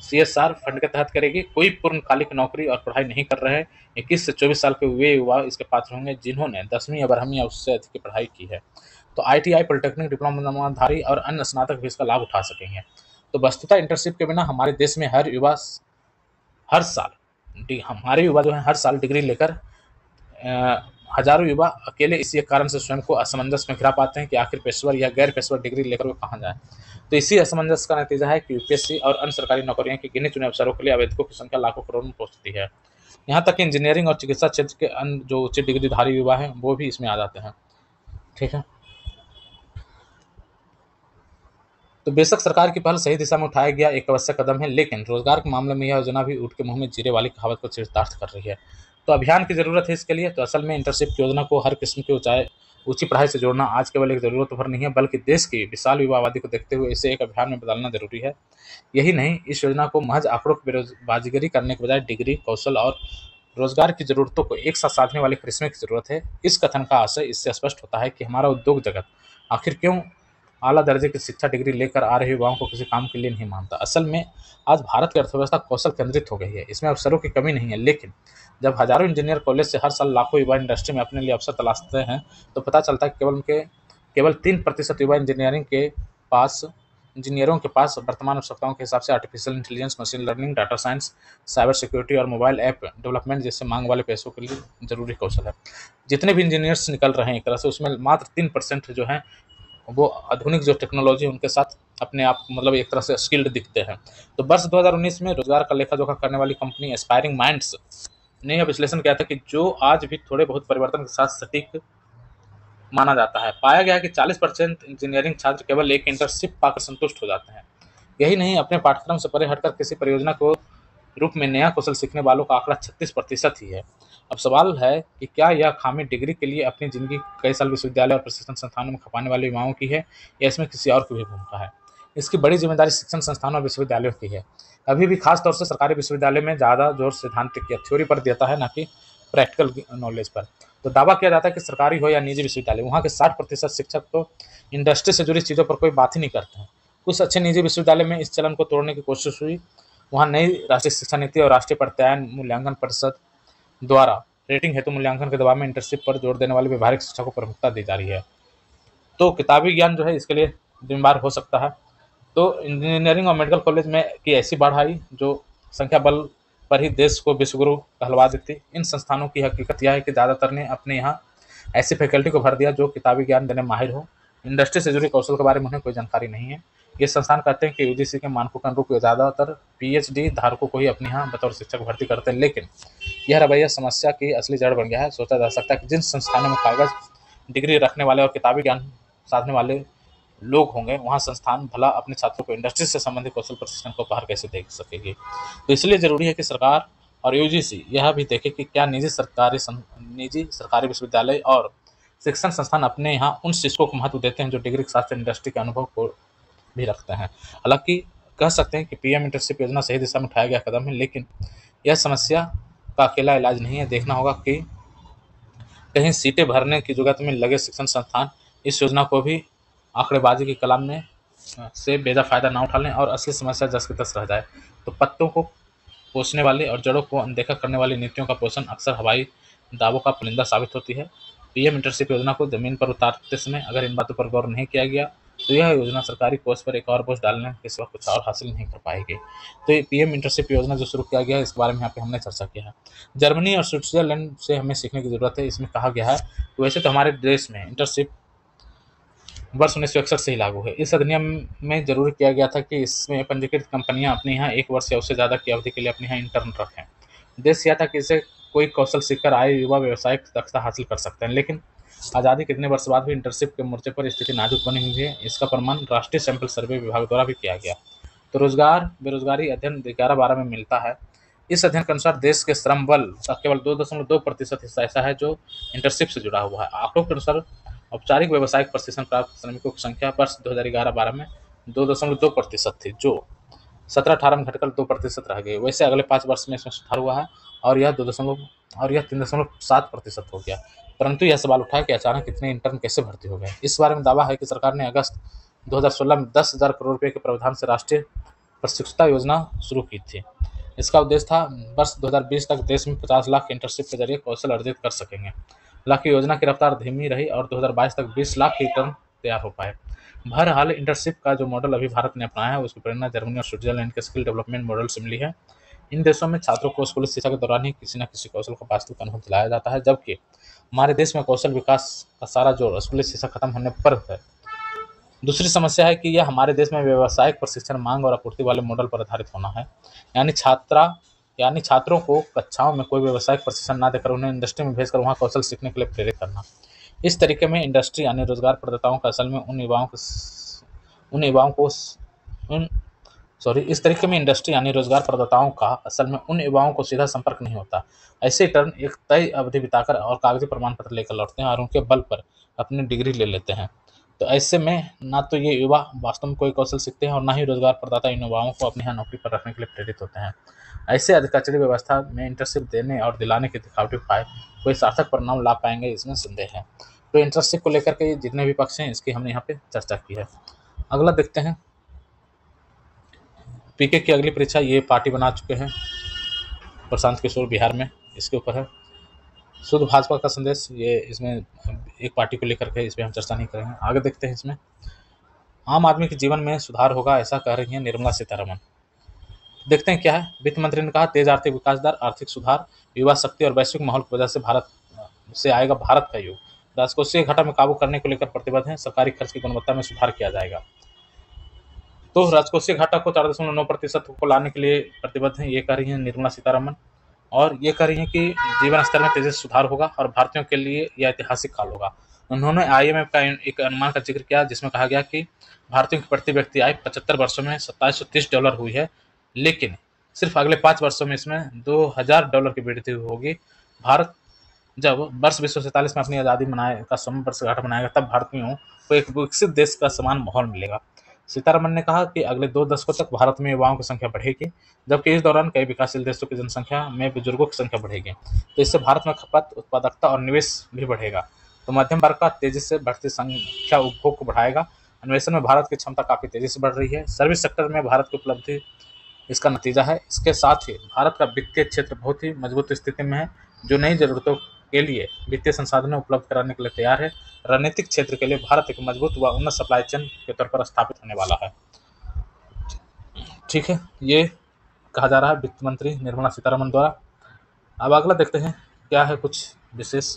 सीएसआर फंड के तहत करेगी। कोई पूर्णकालिक नौकरी और पढ़ाई नहीं कर रहे 21 से 24 साल के वे युवा इसके पात्र होंगे जिन्होंने 10वीं या 12वीं या उससे अधिक की पढ़ाई की है। तो आईटीआई, पॉलिटेक्निक डिप्लोमाधारी और अन्य स्नातक भी इसका लाभ उठा सकेंगे। तो वस्तुतः इंटर्नशिप के बिना हमारे देश में हर साल हमारे युवा जो है हर साल डिग्री लेकर हजारों युवा अकेले इसी एक कारण से स्वयं को असमंजस में घिरा पाते हैं कि आखिर पेशेवर या गैर पेशेवर डिग्री लेकर वो कहाँ जाए। तो इसी असमंजस का नतीजा है कि यूपीएससी और अन्य सरकारी नौकरियों के गिने चुने अवसरों के लिए आवेदकों की संख्या लाखों करोड़ में पहुंचती है। यहाँ तक कि इंजीनियरिंग और चिकित्सा क्षेत्र के अन्य जो उच्च डिग्रीधारी युवा हैं वो भी इसमें आ जाते हैं। ठीक है, तो बेशक सरकार की पहल सही दिशा में उठाया गया एक आवश्यक कदम है, लेकिन रोजगार के मामले में यह योजना भी ऊँट के मुंह में जीरे वाली कहावत को चरितार्थ कर रही है। तो अभियान की जरूरत है इसके लिए। तो असल में इंटर्नशिप योजना को हर किस्म की ऊंची पढ़ाई से जोड़ना आज केवल एक जरूरत भर नहीं है, बल्कि देश की विशाल युवा आबादी को देखते हुए इसे एक अभियान में बदलना जरूरी है। यही नहीं, इस योजना को महज आंकड़ों की बाजीगरी करने के बजाय डिग्री, कौशल और रोजगार की जरूरतों को एक साथ साधने वाले करिश्मे की जरूरत है। इस कथन का आशय इससे स्पष्ट होता है कि हमारा उद्योग जगत आखिर क्यों आला दर्जे की शिक्षा डिग्री लेकर आ रहे युवाओं को किसी काम के लिए नहीं मानता। असल में आज भारत की अर्थव्यवस्था कौशल केंद्रित हो गई है, इसमें अवसरों की कमी नहीं है, लेकिन जब हजारों इंजीनियर कॉलेज से हर साल लाखों युवा इंडस्ट्री में अपने लिए अवसर तलाशते हैं तो पता चलता है कि केवल 3% युवा इंजीनियरों के पास वर्तमान आवश्यकताओं के हिसाब से artificial intelligence, machine learning, data science, cyber security और मोबाइल ऐप डेवलपमेंट जैसे मांग वाले पेशों के लिए जरूरी कौशल है। जितने भी इंजीनियर्स निकल रहे हैं एक तरह से उसमें मात्र 3% जो हैं वो आधुनिक जो टेक्नोलॉजी उनके साथ अपने आप मतलब एक तरह से स्किल्ड दिखते हैं। तो वर्ष 2019 में रोजगार का लेखा जोखा करने वाली कंपनी एस्पायरिंग माइंड्स ने यह विश्लेषण किया था कि जो आज भी थोड़े बहुत परिवर्तन के साथ सटीक माना जाता है। पाया गया कि 40% इंजीनियरिंग छात्र केवल एक इंटर्नशिप पाकर संतुष्ट हो जाते हैं। यही नहीं, अपने पाठ्यक्रम से परे हटकर किसी परियोजना को रूप में नया कौशल सीखने वालों का आंकड़ा 36% ही है। अब सवाल है कि क्या यह खामी डिग्री के लिए अपनी जिंदगी कई साल विश्वविद्यालय और प्रशिक्षण संस्थानों में खपाने वाले युवाओं की है या इसमें किसी और की भी भूमिका है। इसकी बड़ी जिम्मेदारी शिक्षण संस्थानों और विश्वविद्यालयों की है। अभी भी खास तौर से सरकारी विश्वविद्यालय में ज़्यादा जोर सैद्धांतिक या थ्योरी पर देता है, ना कि प्रैक्टिकल नॉलेज पर। तो दावा किया जाता है कि सरकारी हो या निजी विश्वविद्यालय, वहाँ के 60% शिक्षक तो इंडस्ट्री से जुड़ी चीज़ों पर कोई बात ही नहीं करते हैं। कुछ अच्छे निजी विश्वविद्यालय में इस चलन को तोड़ने की कोशिश हुई। वहाँ नई राष्ट्रीय शिक्षा नीति और राष्ट्रीय प्रत्यायन मूल्यांकन परिषद द्वारा रेटिंग हेतु मूल्यांकन के दबाव में इंटर्नशिप पर जोर देने वाली व्यवहारिक शिक्षा को प्रमुखता दी जा रही है। तो किताबी ज्ञान जो है इसके लिए जिम्मेदार हो सकता है। तो इंजीनियरिंग और मेडिकल कॉलेज में की ऐसी बाढ़ आई जो संख्या बल पर ही देश को विश्वगुरु कहलवा देती। इन संस्थानों की हकीकत यह है कि ज़्यादातर ने अपने यहाँ ऐसी फैकल्टी को भर दिया जो किताबी ज्ञान देने माहिर हो। इंडस्ट्री से जुड़े कौशल के बारे में उन्हें कोई जानकारी नहीं है। ये संस्थान कहते हैं कि यूजीसी के मानकों के अनुरूप ज़्यादातर पीएचडी धारकों को ही अपने यहाँ बतौर शिक्षक भर्ती करते हैं, लेकिन यह रवैया समस्या की असली जड़ बन गया है। सोचा जा सकता है कि जिन संस्थानों में कागज डिग्री रखने वाले और किताबी ज्ञान साधने वाले लोग होंगे वहाँ संस्थान भला अपने छात्रों को इंडस्ट्री से संबंधित कौशल प्रशिक्षण को बाहर कैसे दे सकेगी। तो इसलिए जरूरी है कि सरकार और यूजीसी यह भी देखे कि क्या निजी सरकारी विश्वविद्यालय और शिक्षण संस्थान अपने यहाँ उन शिक्षकों को महत्व देते हैं जो डिग्री के साथ इंडस्ट्री के अनुभव को भी रखते हैं। हालांकि कह सकते हैं कि पीएम इंटर्नशिप योजना सही दिशा में उठाया गया कदम है, लेकिन यह समस्या का अकेला इलाज नहीं है। देखना होगा कि कहीं सीटें भरने की जुगत में लगे शिक्षण संस्थान इस योजना को भी आंकड़ेबाजी की कलाम में से बेजा फायदा ना उठा लें और असली समस्या जस की तस रह जाए। तो पत्तों को पोषने वाली और जड़ों को अनदेखा करने वाली नीतियों का पोषण अक्सर हवाई दावों का पुलिंदा साबित होती है। पीएम इंटर्नशिप योजना को जमीन पर उतारते समय अगर इन बातों पर गौर नहीं किया गया तो यह योजना सरकारी कोष पर एक और बोझ डालने के सिवा कुछ और हासिल नहीं कर पाएगी। तो ये पीएम इंटर्नशिप योजना जो शुरू किया गया है, इसके बारे में यहाँ पे हमने चर्चा किया है। जर्मनी और स्विट्जरलैंड से हमें सीखने की जरूरत है। इसमें कहा गया है कि वैसे तो हमारे देश में इंटर्नशिप वर्ष 1961 से ही लागू है। इस अधिनियम में जरूर किया गया था कि इसमें पंजीकृत कंपनियां अपने यहाँ 1 वर्ष या उससे ज़्यादा की अवधि के लिए अपने यहाँ इंटर्न रखें। उद्देश्य यह था कि इससे कोई कौशल सीखकर आए युवा व्यावसायिक दक्षता हासिल कर सकते हैं। लेकिन आज़ादी के इतने वर्ष बाद भी इंटर्नशिप के मोर्चे पर स्थिति नाजुक बनी हुई है। इसका प्रमाण राष्ट्रीय सैंपल सर्वे विभाग द्वारा भी किया गया। तो रोजगार बेरोजगारी अध्ययन 11-12 में मिलता है। इस अध्ययन के अनुसार देश के श्रम बल का केवल 2.2% हिस्सा ऐसा है जो इंटर्नशिप से जुड़ा हुआ है। आंकड़ों के अनुसार औपचारिक व्यावसायिक प्रशिक्षण प्राप्त श्रमिकों की संख्या वर्ष 2011-12 में 2.2% थी, जो 17-18 में घटकर 2% रह गई। वैसे अगले 5 वर्ष में इसमें सुधार हुआ है और यह 3.7% हो गया। परंतु यह सवाल उठा कि अचानक इतने इंटर्न कैसे भर्ती हो गए। इस बारे में दावा है कि सरकार ने अगस्त 2016 में 10,000 करोड़ रुपए के प्रावधान से राष्ट्रीय प्रशिक्षुता योजना शुरू की थी। इसका उद्देश्य था वर्ष 2020 तक देश में 50 लाख इंटर्नशिप के जरिए कौशल अर्जित कर सकेंगे। हालांकि योजना की रफ्तार धीमी रही और 2022 तक 20 लाख की इंटर्न तैयार हो पाए। बहरहाल इंटर्नशिप का जो मॉडल अभी भारत ने अपनाया है, उसकी प्रेरणा जर्मनी और स्विट्जरलैंड के स्किल डेवलपमेंट मॉडल से मिली है। इन देशों में छात्रों को स्कूली शिक्षा के दौरान ही किसी न किसी कौशल का वास्तविक अनुभव दिलाया जाता है, जबकि हमारे देश में कौशल विकास का सारा जोर स्कूली शिक्षा खत्म होने पर है। दूसरी समस्या है कि यह हमारे देश में व्यावसायिक प्रशिक्षण मांग और आपूर्ति वाले मॉडल पर आधारित होना है। यानी छात्रों को कक्षाओं में कोई व्यावसायिक प्रशिक्षण ना देकर उन्हें इंडस्ट्री में भेजकर वहां कौशल सीखने के लिए प्रेरित करना। इस तरीके में इंडस्ट्री यानी रोजगार प्रदाताओं का असल में उन युवाओं को उन इस तरीके में इंडस्ट्री यानी रोजगार प्रदाताओं का असल में उन युवाओं को सीधा संपर्क नहीं होता। ऐसे टर्न एक तय अवधि बिताकर और कागजी प्रमाण पत्र लेकर लौटते हैं और उनके बल पर अपनी डिग्री ले लेते हैं। तो ऐसे में ना तो ये युवा वास्तव में कोई कौशल सीखते हैं और ना ही रोजगार प्रदाता इन युवाओं को अपने यहाँ नौकरी पर रखने के लिए प्रेरित होते हैं। ऐसे अधिकाचरी व्यवस्था में इंटर्नशिप देने और दिलाने के दिखावटी उपाय कोई सार्थक परिणाम ला पाएंगे, इसमें संदेह है। तो इंटर्नशिप को लेकर के जितने भी पक्ष हैं, इसकी हमने यहाँ पे चर्चा की है। अगला देखते हैं, पीके की अगली परीक्षा ये पार्टी बना चुके हैं प्रशांत किशोर बिहार में, इसके ऊपर है। शुद्ध भाजपा का संदेश, ये इसमें एक पार्टी को लेकर के, इस पर हम चर्चा नहीं करेंगे। आगे देखते हैं, इसमें आम आदमी के जीवन में सुधार होगा, ऐसा कह रही हैं निर्मला सीतारमण। देखते हैं क्या है। वित्त मंत्री ने कहा, तेज आर्थिक विकास दर, आर्थिक सुधार, युवा शक्ति और वैश्विक माहौल की वजह से आएगा भारत का युग। राजकोषीय घाटा में काबू करने को लेकर प्रतिबद्ध है। सरकारी खर्च की गुणवत्ता में सुधार किया जाएगा। तो राजकोषीय घाटा को 4.9% को लाने के लिए प्रतिबद्ध है, ये कह रही है निर्मला सीतारमण। और ये कह रही है कि जीवन स्तर में तेजी से सुधार होगा और भारतीयों के लिए यह ऐतिहासिक काल होगा। उन्होंने आईएमएफ का एक अनुमान का जिक्र किया, जिसमें कहा गया कि भारतीयों की प्रति व्यक्ति आय 75 वर्षों में $2730 हुई है, लेकिन सिर्फ अगले 5 वर्षों में इसमें $2000 की वृद्धि होगी। भारत जब वर्ष 1947 में अपनी आज़ादी मनाए का 100 वर्षगांठ मनाएगा, तब भारतीयों को एक विकसित देश का समान माहौल मिलेगा। सीतारमण ने कहा कि अगले 2 दशकों तक भारत में युवाओं की संख्या बढ़ेगी, जबकि इस दौरान कई विकासशील देशों की जनसंख्या में बुजुर्गों की संख्या बढ़ेगी। तो इससे भारत में खपत, उत्पादकता और निवेश भी बढ़ेगा। तो मध्यम वर्ग का तेजी से बढ़ती संख्या उपभोग को बढ़ाएगा। अन्वेषण में भारत की क्षमता काफी तेजी से बढ़ रही है। सर्विस सेक्टर में भारत की उपलब्धि इसका नतीजा है। इसके साथ ही भारत का वित्तीय क्षेत्र बहुत ही मजबूत स्थिति में है, जो नई जरूरतों के लिए वित्तीय संसाधनों उपलब्ध कराने के लिए तैयार है। रणनीतिक क्षेत्र के लिए भारत एक मजबूत व उन्नत सप्लाई चेन के तौर पर स्थापित होने वाला है। ठीक है, ये कहा जा रहा है वित्त मंत्री निर्मला सीतारमण द्वारा। अब अगला देखते हैं क्या है कुछ विशेष।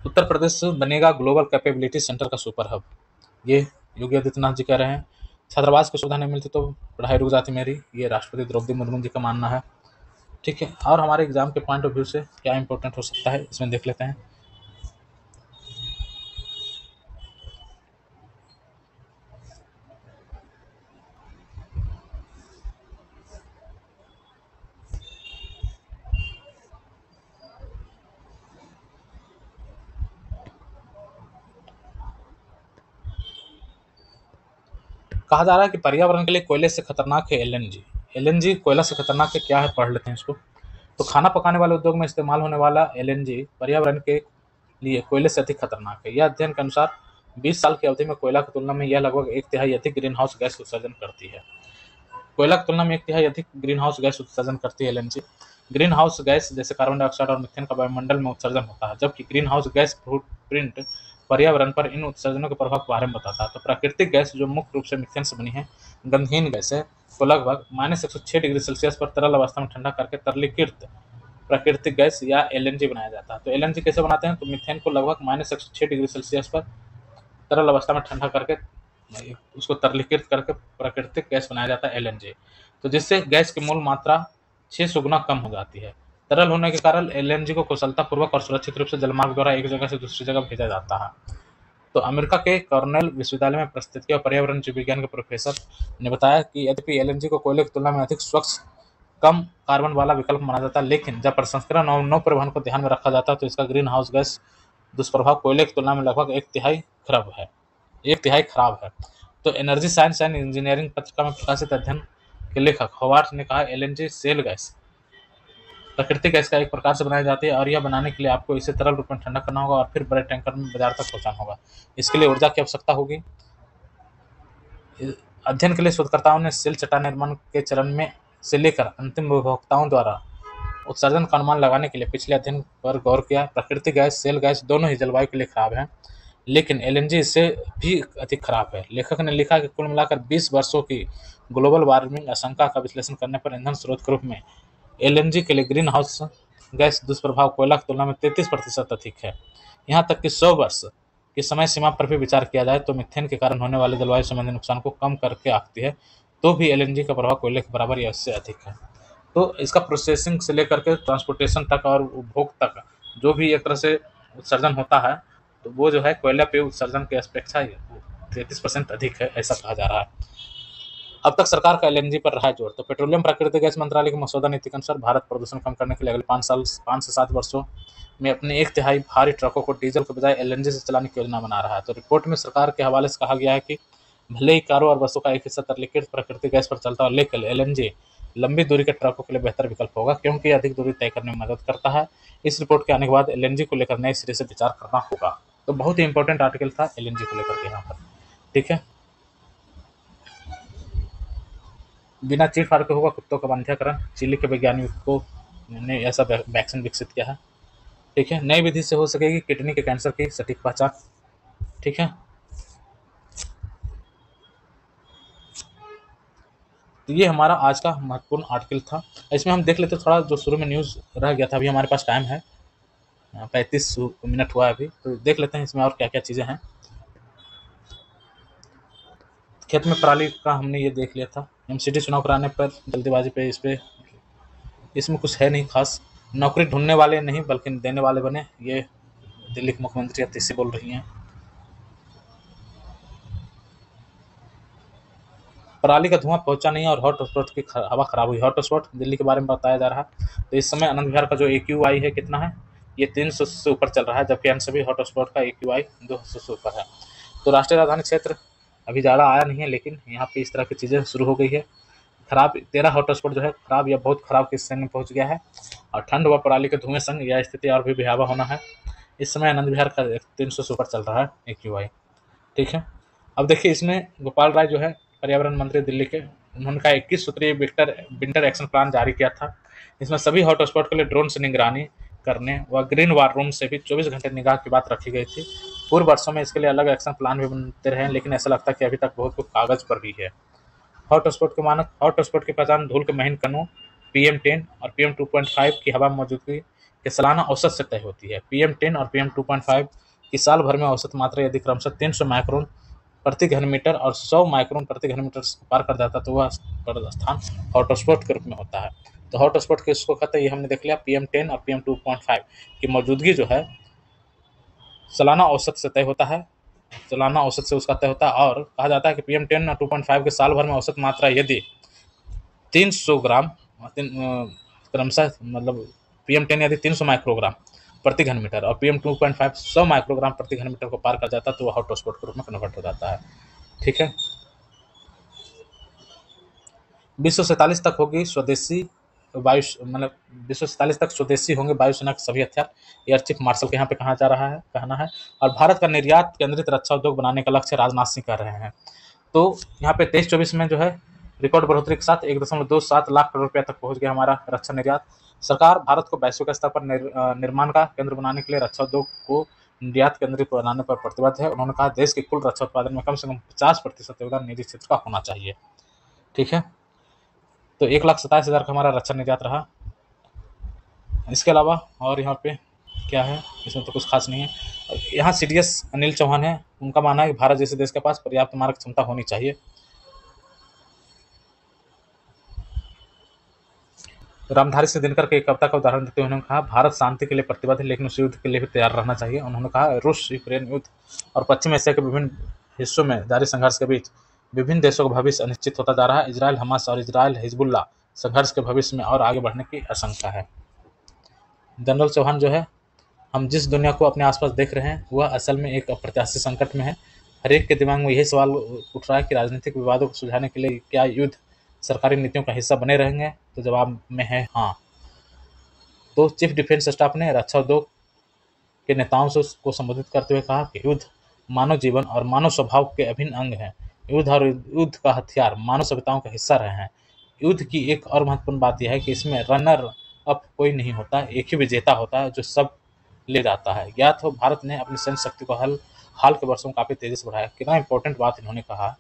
उत्तर प्रदेश बनेगा ग्लोबल कैपेबिलिटी सेंटर का सुपर हब, ये योगी आदित्यनाथ जी कह रहे हैं। छात्रावास की सुविधा नहीं मिलती तो पढ़ाई रुक जाती मेरी, ये राष्ट्रपति द्रौपदी मुर्मू जी का मानना है। ठीक है, और हमारे एग्जाम के पॉइंट ऑफ व्यू से क्या इंपॉर्टेंट हो सकता है, इसमें देख लेते हैं। कहा जा रहा है कि पर्यावरण के लिए कोयले से खतरनाक है एलएनजी। एलएनजी कोयला से खतरनाक है क्या है, पढ़ लेते हैं इसको। तो खाना पकाने वाले उद्योग में इस्तेमाल होने वाला एलएनजी पर्यावरण के लिए कोयले से अधिक खतरनाक है। यह अध्ययन के अनुसार 20 साल की अवधि में कोयला की तुलना में यह लगभग 1/3 अधिक ग्रीन हाउस गैस उत्सर्जन करती है। कोयला की तुलना में 1/3 अधिक ग्रीन हाउस गैस उत्सर्जन करती है एलएनजी। ग्रीन हाउस गैस जैसे कार्बन डाइऑक्साइड और मीथेन का वायुमंडल में उत्सर्जन होता है, जबकि ग्रीन हाउस गैस फुटप्रिंट पर्यावरण पर इन उत्सर्जनों के प्रभाव के बारे में बताता है। तो प्राकृतिक गैस जो मुख्य रूप से मीथेन से बनी है, गंधहीन गैस है, को लगभग -106 डिग्री सेल्सियस पर तरल अवस्था में ठंडा करके तरलीकृत प्राकृतिक गैस या एलएनजी बनाया जाता है। तो एलएनजी कैसे बनाते हैं? तो मीथेन को लगभग -106 डिग्री सेल्सियस पर तरल अवस्था में ठंडा करके उसको तरलीकृत करके प्राकृतिक गैस बनाया जाता है, एलएनजी। तो जिससे गैस की मूल मात्रा 600 गुना कम हो जाती है। तरल होने के कारण एलएनजी को कुशलतापूर्वक और सुरक्षित रूप से जलमार्ग द्वारा एक जगह से दूसरी जगह भेजा जाता है। तो अमेरिका के कॉर्नेल विश्वविद्यालय में पारिस्थितिकी और पर्यावरण जीव विज्ञान के प्रोफेसर ने बताया कि यद्यपि एलएनजी को कोयले की तुलना में अधिक स्वच्छ, कम कार्बन वाला विकल्प माना जाता है, लेकिन जब प्रसंस्करण और नौ परिवहन को ध्यान में रखा जाता है तो इसका ग्रीन हाउस गैस दुष्प्रभाव कोयले की तुलना में लगभग एक तिहाई खराब है। तो एनर्जी साइंस एंड इंजीनियरिंग पत्रिका में प्रकाशित अध्ययन के लेखक हॉवार्ड ने कहा, एलएनजी शेल गैस प्राकृतिक गैस का एक प्रकार से बनाई जाती है और यह बनाने के लिए आपको इसे तरल रूप में ठंडा करना होगा और फिर बड़े टैंकर में बाजार तक पहुंचाना होगा। इसके लिए ऊर्जा की आवश्यकता होगी। अध्ययन के लिए शोधकर्ताओं ने सेल चट्टान निर्माण के चरण में से लेकर अंतिम उपभोक्ताओं द्वारा उत्सर्जन का अनुमान लगाने के लिए पिछले अध्ययन पर गौर किया। प्राकृतिक गैस, शेल गैस दोनों ही जलवायु के लिए खराब हैं, लेकिन एलएनजी इससे भी अधिक खराब है। लेखक ने लिखा कि कुल मिलाकर 20 वर्षों की ग्लोबल वार्मिंग आशंका का विश्लेषण करने पर ईंधन स्रोत के रूप में एलएनजी के लिए ग्रीन हाउस गैस दुष्प्रभाव कोयला की तुलना में 33% अधिक है। यहाँ तक कि 100 वर्ष की समय सीमा पर भी विचार किया जाए तो मीथेन के कारण होने वाले जलवायु संबंधी नुकसान को कम करके आती है, तो भी एलएनजी का प्रभाव कोयले के बराबर या इससे अधिक है। तो इसका प्रोसेसिंग से लेकर के ट्रांसपोर्टेशन तक और उपभोग तक जो भी एक तरह से उत्सर्जन होता है, तो वो जो है कोयला पे उत्सर्जन की अपेक्षा 33% अधिक है, ऐसा कहा जा रहा है। अब तक सरकार का एलएनजी पर रहा है जोर। तो पेट्रोलियम प्राकृतिक गैस मंत्रालय की मसौदा नीति के अनुसार भारत प्रदूषण कम करने के लिए अगले 5 से 7 वर्षों में अपने 1/3 भारी ट्रकों को डीजल के बजाय एलएनजी से चलाने की योजना बना रहा है। तो रिपोर्ट में सरकार के हवाले से कहा गया है कि भले ही कारों और बसों का एक हिस्सा तरलीकृत प्राकृतिक गैस पर चलता है, लेकिन एलएनजी लंबी दूरी के ट्रकों के लिए बेहतर विकल्प होगा क्योंकि यह अधिक दूरी तय करने में मदद करता है। इस रिपोर्ट के आने के बाद एलएनजी को लेकर नए सिरे से विचार करना होगा। तो बहुत ही इंपॉर्टेंट आर्टिकल था एलएनजी को लेकर के यहाँ पर, ठीक है। बिना चीड़ फाड़ के होगा कुत्तों का वंध्यकरण, चिली के वैज्ञानिकों ने ऐसा वैक्सीन विकसित किया है, ठीक है। नई विधि से हो सकेगी किडनी के कैंसर की सटीक पहचान, ठीक है। तो ये हमारा आज का महत्वपूर्ण आर्टिकल था। इसमें हम देख लेते थोड़ा जो शुरू में न्यूज़ रह गया था। अभी हमारे पास टाइम है 35 मिनट हुआ है अभी, तो देख लेते हैं इसमें और क्या क्या चीज़ें हैं। खेत में पराली का हमने ये देख लिया था। एमसीडी चुनाव कराने पर जल्दीबाजी पे इसमें कुछ है नहीं खास। नौकरी ढूंढने वाले नहीं बल्कि देने वाले बने, ये दिल्ली के मुख्यमंत्री अतिशी बोल रही हैं। पराली का धुआं पहुंचा नहीं और हॉट स्पॉट की हवा खराब हुई। हॉट स्पॉट दिल्ली के बारे में बताया जा रहा है। तो इस समय आनंद विहार का जो AQI है कितना है, ये 300 से ऊपर चल रहा है, जबकि अन्य सभी हॉट स्पॉट का AQI 200 से ऊपर है। तो राष्ट्रीय राजधानी क्षेत्र अभी ज़्यादा आया नहीं है, लेकिन यहाँ पे इस तरह की चीज़ें शुरू हो गई है। खराब 13 हॉट स्पॉट जो है खराब या बहुत खराब के श्रेणी में पहुँच गया है और ठंड व पराली के धुएं संग यह स्थिति और भी भयावह होना है। इस समय आनंद विहार का 300 से ऊपर चल रहा है AQI, ठीक है। अब देखिए इसमें गोपाल राय जो है पर्यावरण मंत्री दिल्ली के, उन्होंने का 21 सूत्रीय विंटर एक्शन प्लान जारी किया था। इसमें सभी हॉट स्पॉट के लिए ड्रोन से निगरानी करने व ग्रीन वार रूम से भी 24 घंटे निगाह की बात रखी गई थी। पूर्व वर्षों में इसके लिए अलग एक्शन प्लान भी बनते रहे, लेकिन ऐसा लगता है कि अभी तक बहुत कुछ कागज पर भी है। हॉट स्पॉट के मानक, हॉट स्पॉट की पहचान धूल के महीन कणों PM10 और PM2.5 की हवा में मौजूदगी के सालाना औसत से तय होती है। PM10 और PM2.5 की साल भर में औसत मात्रा यदि क्रमशः 300 माइक्रोन प्रति घन मीटर और 100 माइक्रोन प्रति घन मीटर को पार कर जाता तो वह स्थान हॉटस्पॉट के रूप में होता है। तो हॉटस्पॉट किसको कहते हैं ये हमने देख लिया। PM10 और PM2.5 की मौजूदगी जो है सालाना औसत से तय होता है, सालाना औसत से उसका तय होता है। और कहा जाता है कि PM10 और 2.5 के साल भर में औसत मात्रा यदि 300 ग्राम क्रमशः मतलब PM10 यदि 300 माइक्रोग्राम प्रति घन मीटर और PM2.5 100 माइक्रोग्राम प्रति घन मीटर को पार कर जाता है तो वह हॉटस्पॉट के रूप में कन्वर्ट हो जाता है, ठीक है। 247 तक होगी स्वदेशी वायु, मतलब 247 तक स्वदेशी होंगे वायुसेना के सभी हथियार, एयर चीफ मार्शल के यहाँ पे कहना है। और भारत का निर्यात केंद्रित रक्षा उद्योग बनाने का लक्ष्य राजनाथ सिंह कर रहे हैं। तो यहाँ पे 23-24 में जो है रिकॉर्ड बढ़ोतरी के साथ 1.27 लाख करोड़ रुपया तक पहुंच गया हमारा रक्षा निर्यात। सरकार भारत को वैश्विक स्तर पर निर्माण का केंद्र बनाने के लिए रक्षा उद्योग को निर्यात केंद्रित बनाने पर प्रतिबद्ध है। उन्होंने कहा देश के कुल रक्षा उत्पादन में कम से कम 50% योगदान निजी क्षेत्र का होना चाहिए। ठीक है, तो 1,27,000 का हमारा रक्षा निर्यात रहा। इसके अलावा और यहाँ पे क्या है, इसमें तो कुछ खास नहीं है। यहाँ सीडीएस अनिल चौहान है, उनका मानना है कि भारत जैसे देश के पास पर्याप्त मारक क्षमता होनी चाहिए। रामधारी सिंह दिनकर के एक कविता का उदाहरण देते हुए उन्होंने कहा भारत शांति के लिए प्रतिबद्ध है, लेकिन उस युद्ध के लिए भी तैयार रहना चाहिए। उन्होंने कहा रूस यूक्रेन युद्ध और पश्चिम एशिया के विभिन्न हिस्सों में जारी संघर्ष के बीच विभिन्न देशों का भविष्य अनिश्चित होता जा रहा है। इजरायल हमास और इजरायल हिजबुल्ला संघर्ष के भविष्य में और आगे बढ़ने की आशंका है। जनरल चौहान जो है, हम जिस दुनिया को अपने आसपास देख रहे हैं वह असल में एक अप्रत्याशित संकट में है। हर एक के दिमाग में यही सवाल उठ रहा है कि राजनीतिक विवादों को सुलझाने के लिए क्या युद्ध सरकारी नीतियों का हिस्सा बने रहेंगे। तो जवाब में है हाँ। तो चीफ डिफेंस स्टाफ ने रक्षा उद्योग के नेताओं से को संबोधित करते हुए कहा कि युद्ध मानव जीवन और मानव स्वभाव के अभिन्न अंग हैं। युद्ध और युद्ध का हथियार मानव सभ्यताओं का हिस्सा रहे हैं। युद्ध की एक और महत्वपूर्ण बात यह है कि इसमें रनर अप कोई नहीं होता, एक ही विजेता होता है जो सब ले जाता है। ज्ञात हो भारत ने अपनी सैन्य शक्ति को हाल के वर्षों में काफ़ी तेजी से बढ़ाया। कितना इंपॉर्टेंट बात इन्होंने कहा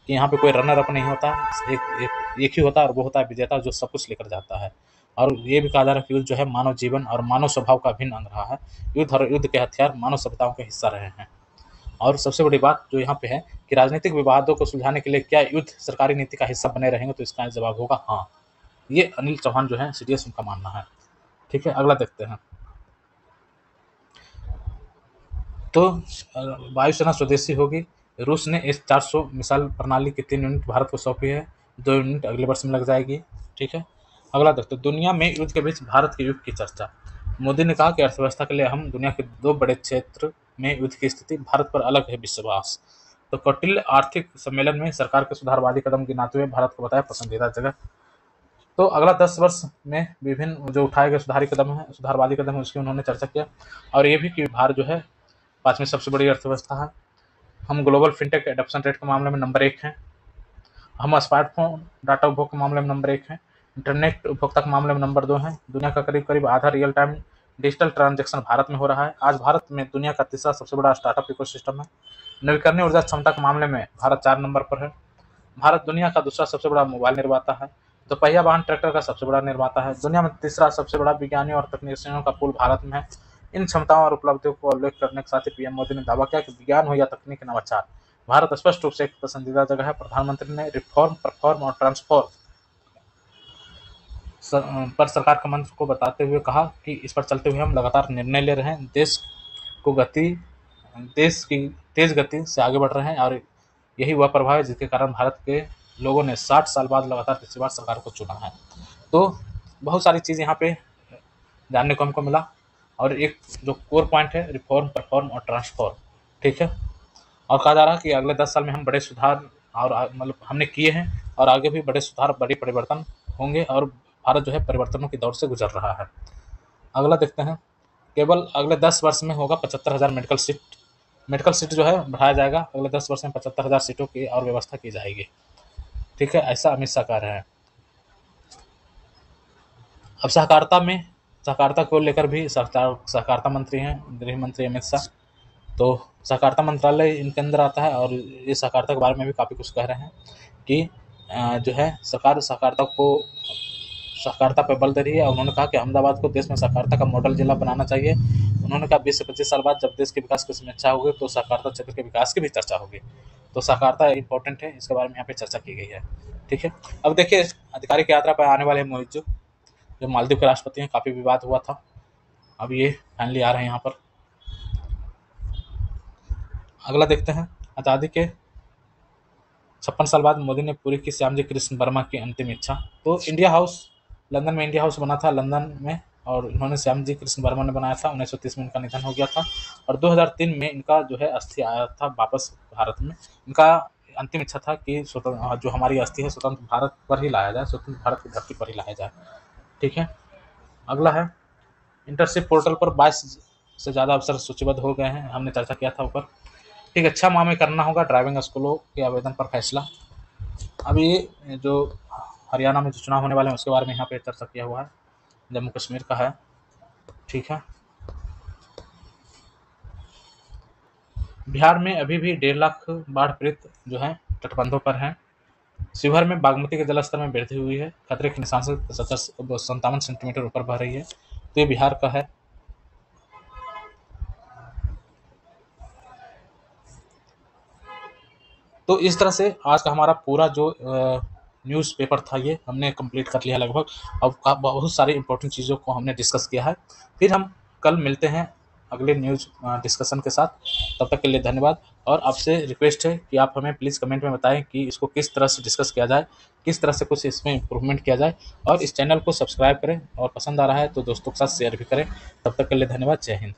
कि यहाँ पे कोई रनर अप नहीं होता, एक ही होता है और वो होता है विजेता जो सब कुछ लेकर जाता है। और ये भी कहा जा रहा है कि युद्ध जो है मानव जीवन और मानव स्वभाव का अभिन्न अंग रहा है। युद्ध और युद्ध के हथियार मानव सभ्यताओं के हिस्सा रहे हैं। और सबसे बड़ी बात जो यहाँ पे है कि राजनीतिक विवादों को सुलझाने के लिए क्या युद्ध सरकारी नीति का हिस्सा बने रहेंगे, तो इसका जवाब होगा हाँ। ये अनिल चौहान जो है सीडीएस उनका मानना है। ठीक है, अगला देखते हैं। तो वायुसेना स्वदेशी होगी। रूस ने S-400 मिसाइल प्रणाली की 3 यूनिट भारत को सौंपी है, 2 यूनिट अगले वर्ष में लग जाएगी। ठीक है, अगला देखते हैं। दुनिया में युद्ध के बीच भारत के युग की चर्चा। मोदी ने कहा कि अर्थव्यवस्था के लिए हम दुनिया के 2 बड़े क्षेत्र में युद्ध की स्थिति, भारत पर अलग है विश्वास। तो कौटिल्य आर्थिक सम्मेलन में सरकार के सुधारवादी कदम गिनाते हुए भारत को बताया पसंदीदा जगह। तो अगला 10 वर्ष में विभिन्न जो उठाए गए सुधारवादी कदम है उसकी उन्होंने चर्चा किया। और ये भी कि भारत जो है 5वीं सबसे बड़ी अर्थव्यवस्था है। हम ग्लोबल फिनटेक एडॉप्शन रेट के मामले में नंबर 1 हैं। हम स्मार्टफोन डाटा उपभोग के मामले में नंबर 1 हैं। इंटरनेट उपभोक्ता के मामले में नंबर 2 हैं। दुनिया का करीब करीब आधा real time digital transaction Bharat में हो रहा है। आज भारत में दुनिया का तीसरा सबसे बड़ा स्टार्टअप इकोसिस्टम है। नवीकरणीय ऊर्जा क्षमता के मामले में भारत 4 नंबर पर है। भारत दुनिया का दूसरा सबसे बड़ा मोबाइल निर्माता है। दोपहिया वाहन ट्रैक्टर का सबसे बड़ा निर्माता है। दुनिया में तीसरा सबसे बड़ा विज्ञानियों और तकनीशियनों का पूल भारत में है। इन क्षमताओं और उपलब्धियों को उल्लेख करने के साथ ही पीएम मोदी ने दावा किया कि विज्ञान हो या तकनीकी नवाचार, भारत स्पष्ट रूप से एक पसंदीदा जगह है। प्रधानमंत्री ने रिफॉर्म, परफॉर्म और ट्रांसफॉर्म पर सरकार का मंत्र को बताते हुए कहा कि इस पर चलते हुए हम लगातार निर्णय ले रहे हैं, देश की तेज गति से आगे बढ़ रहे हैं। और यही वह प्रभाव है जिसके कारण भारत के लोगों ने 60 साल बाद लगातार तीसरी बार सरकार को चुना है। तो बहुत सारी चीज़ यहाँ पे जानने को हमको मिला। और एक जो कोर पॉइंट है रिफॉर्म, परफॉर्म और ट्रांसफॉर्म। ठीक है, और कहा जा रहा है कि अगले 10 साल में हम बड़े सुधार और मतलब हमने किए हैं और आगे भी बड़े सुधार, बड़े परिवर्तन होंगे और भारत जो है परिवर्तनों की दौर से गुजर रहा है। अगला देखते हैं। केवल अगले 10 वर्ष में होगा 75,000 मेडिकल सीट जो है बढ़ाया जाएगा। अगले 10 वर्ष में 75,000 सीटों की और व्यवस्था की जाएगी। ठीक है, ऐसा अमित शाह कह रहे हैं। अब सहकारिता को लेकर भी सहकारिता मंत्री हैं गृह मंत्री अमित शाह। तो सहकारिता मंत्रालय इनके अंदर आता है और ये सहकारिता के बारे में भी काफ़ी कुछ कह रहे हैं कि जो है सरकार सहकारिता पर बल दे रही है। और उन्होंने कहा कि अहमदाबाद को देश में सहकारिता का मॉडल जिला बनाना चाहिए। उन्होंने कहा 20 से 25 साल बाद जब देश के विकास की समीक्षा होगी तो सहकारिता क्षेत्र के विकास की भी चर्चा होगी। तो सहकारिता इंपॉर्टेंट है, इसके बारे में यहाँ पे चर्चा की गई है। ठीक है, अब देखिए आधिकारिक यात्रा पर आने वाले मोहित जो मालदीव के राष्ट्रपति हैं, काफ़ी विवाद हुआ था, अब ये फाइनली आ रहे हैं यहाँ पर। अगला देखते हैं। आज़ादी के 56 साल बाद मोदी ने पूरी की श्यामजी कृष्ण वर्मा की अंतिम इच्छा। तो लंदन में इंडिया हाउस बना था लंदन में, और इन्होंने श्यामजी कृष्ण वर्मा ने बनाया था। 1930 में इनका निधन हो गया था और 2003 में इनका जो है अस्थि आया था वापस भारत में। इनका अंतिम इच्छा था कि जो हमारी अस्थि है स्वतंत्र भारत पर ही लाया जाए, स्वतंत्र भारत की धरती पर ही लाया जाए। ठीक है, अगला है इंटर्नशिप पोर्टल पर 22 से ज़्यादा अवसर सूचीबद्ध हो गए हैं, हमने चर्चा किया था ऊपर। ठीक है, 6 माह में करना होगा ड्राइविंग स्कूलों के आवेदन पर फैसला। अब ये जो हरियाणा में जो चुनाव होने वाले हैं उसके बारे में यहाँ पे चर्चा किया हुआ है, जम्मू कश्मीर का है। ठीक है, बिहार में अभी भी 1.5 लाख बाढ़ पीड़ित जो हैं तटबंधों पर हैं। शिवहर में बागमती के जलस्तर में वृद्धि हुई है, खतरे के निशान से 57 सेंटीमीटर ऊपर बह रही है। तो ये बिहार का है। तो इस तरह से आज का हमारा पूरा जो न्यूज़पेपर था ये हमने कंप्लीट कर लिया लगभग। अब बहुत सारी इंपॉर्टेंट चीज़ों को हमने डिस्कस किया है। फिर हम कल मिलते हैं अगले न्यूज़ डिस्कशन के साथ। तब तक के लिए धन्यवाद। और आपसे रिक्वेस्ट है कि आप हमें प्लीज़ कमेंट में बताएं कि इसको किस तरह से डिस्कस किया जाए, किस तरह से कुछ इसमें इम्प्रूवमेंट किया जाए। और इस चैनल को सब्सक्राइब करें और पसंद आ रहा है तो दोस्तों के साथ शेयर भी करें। तब तक के लिए धन्यवाद। जय हिंद।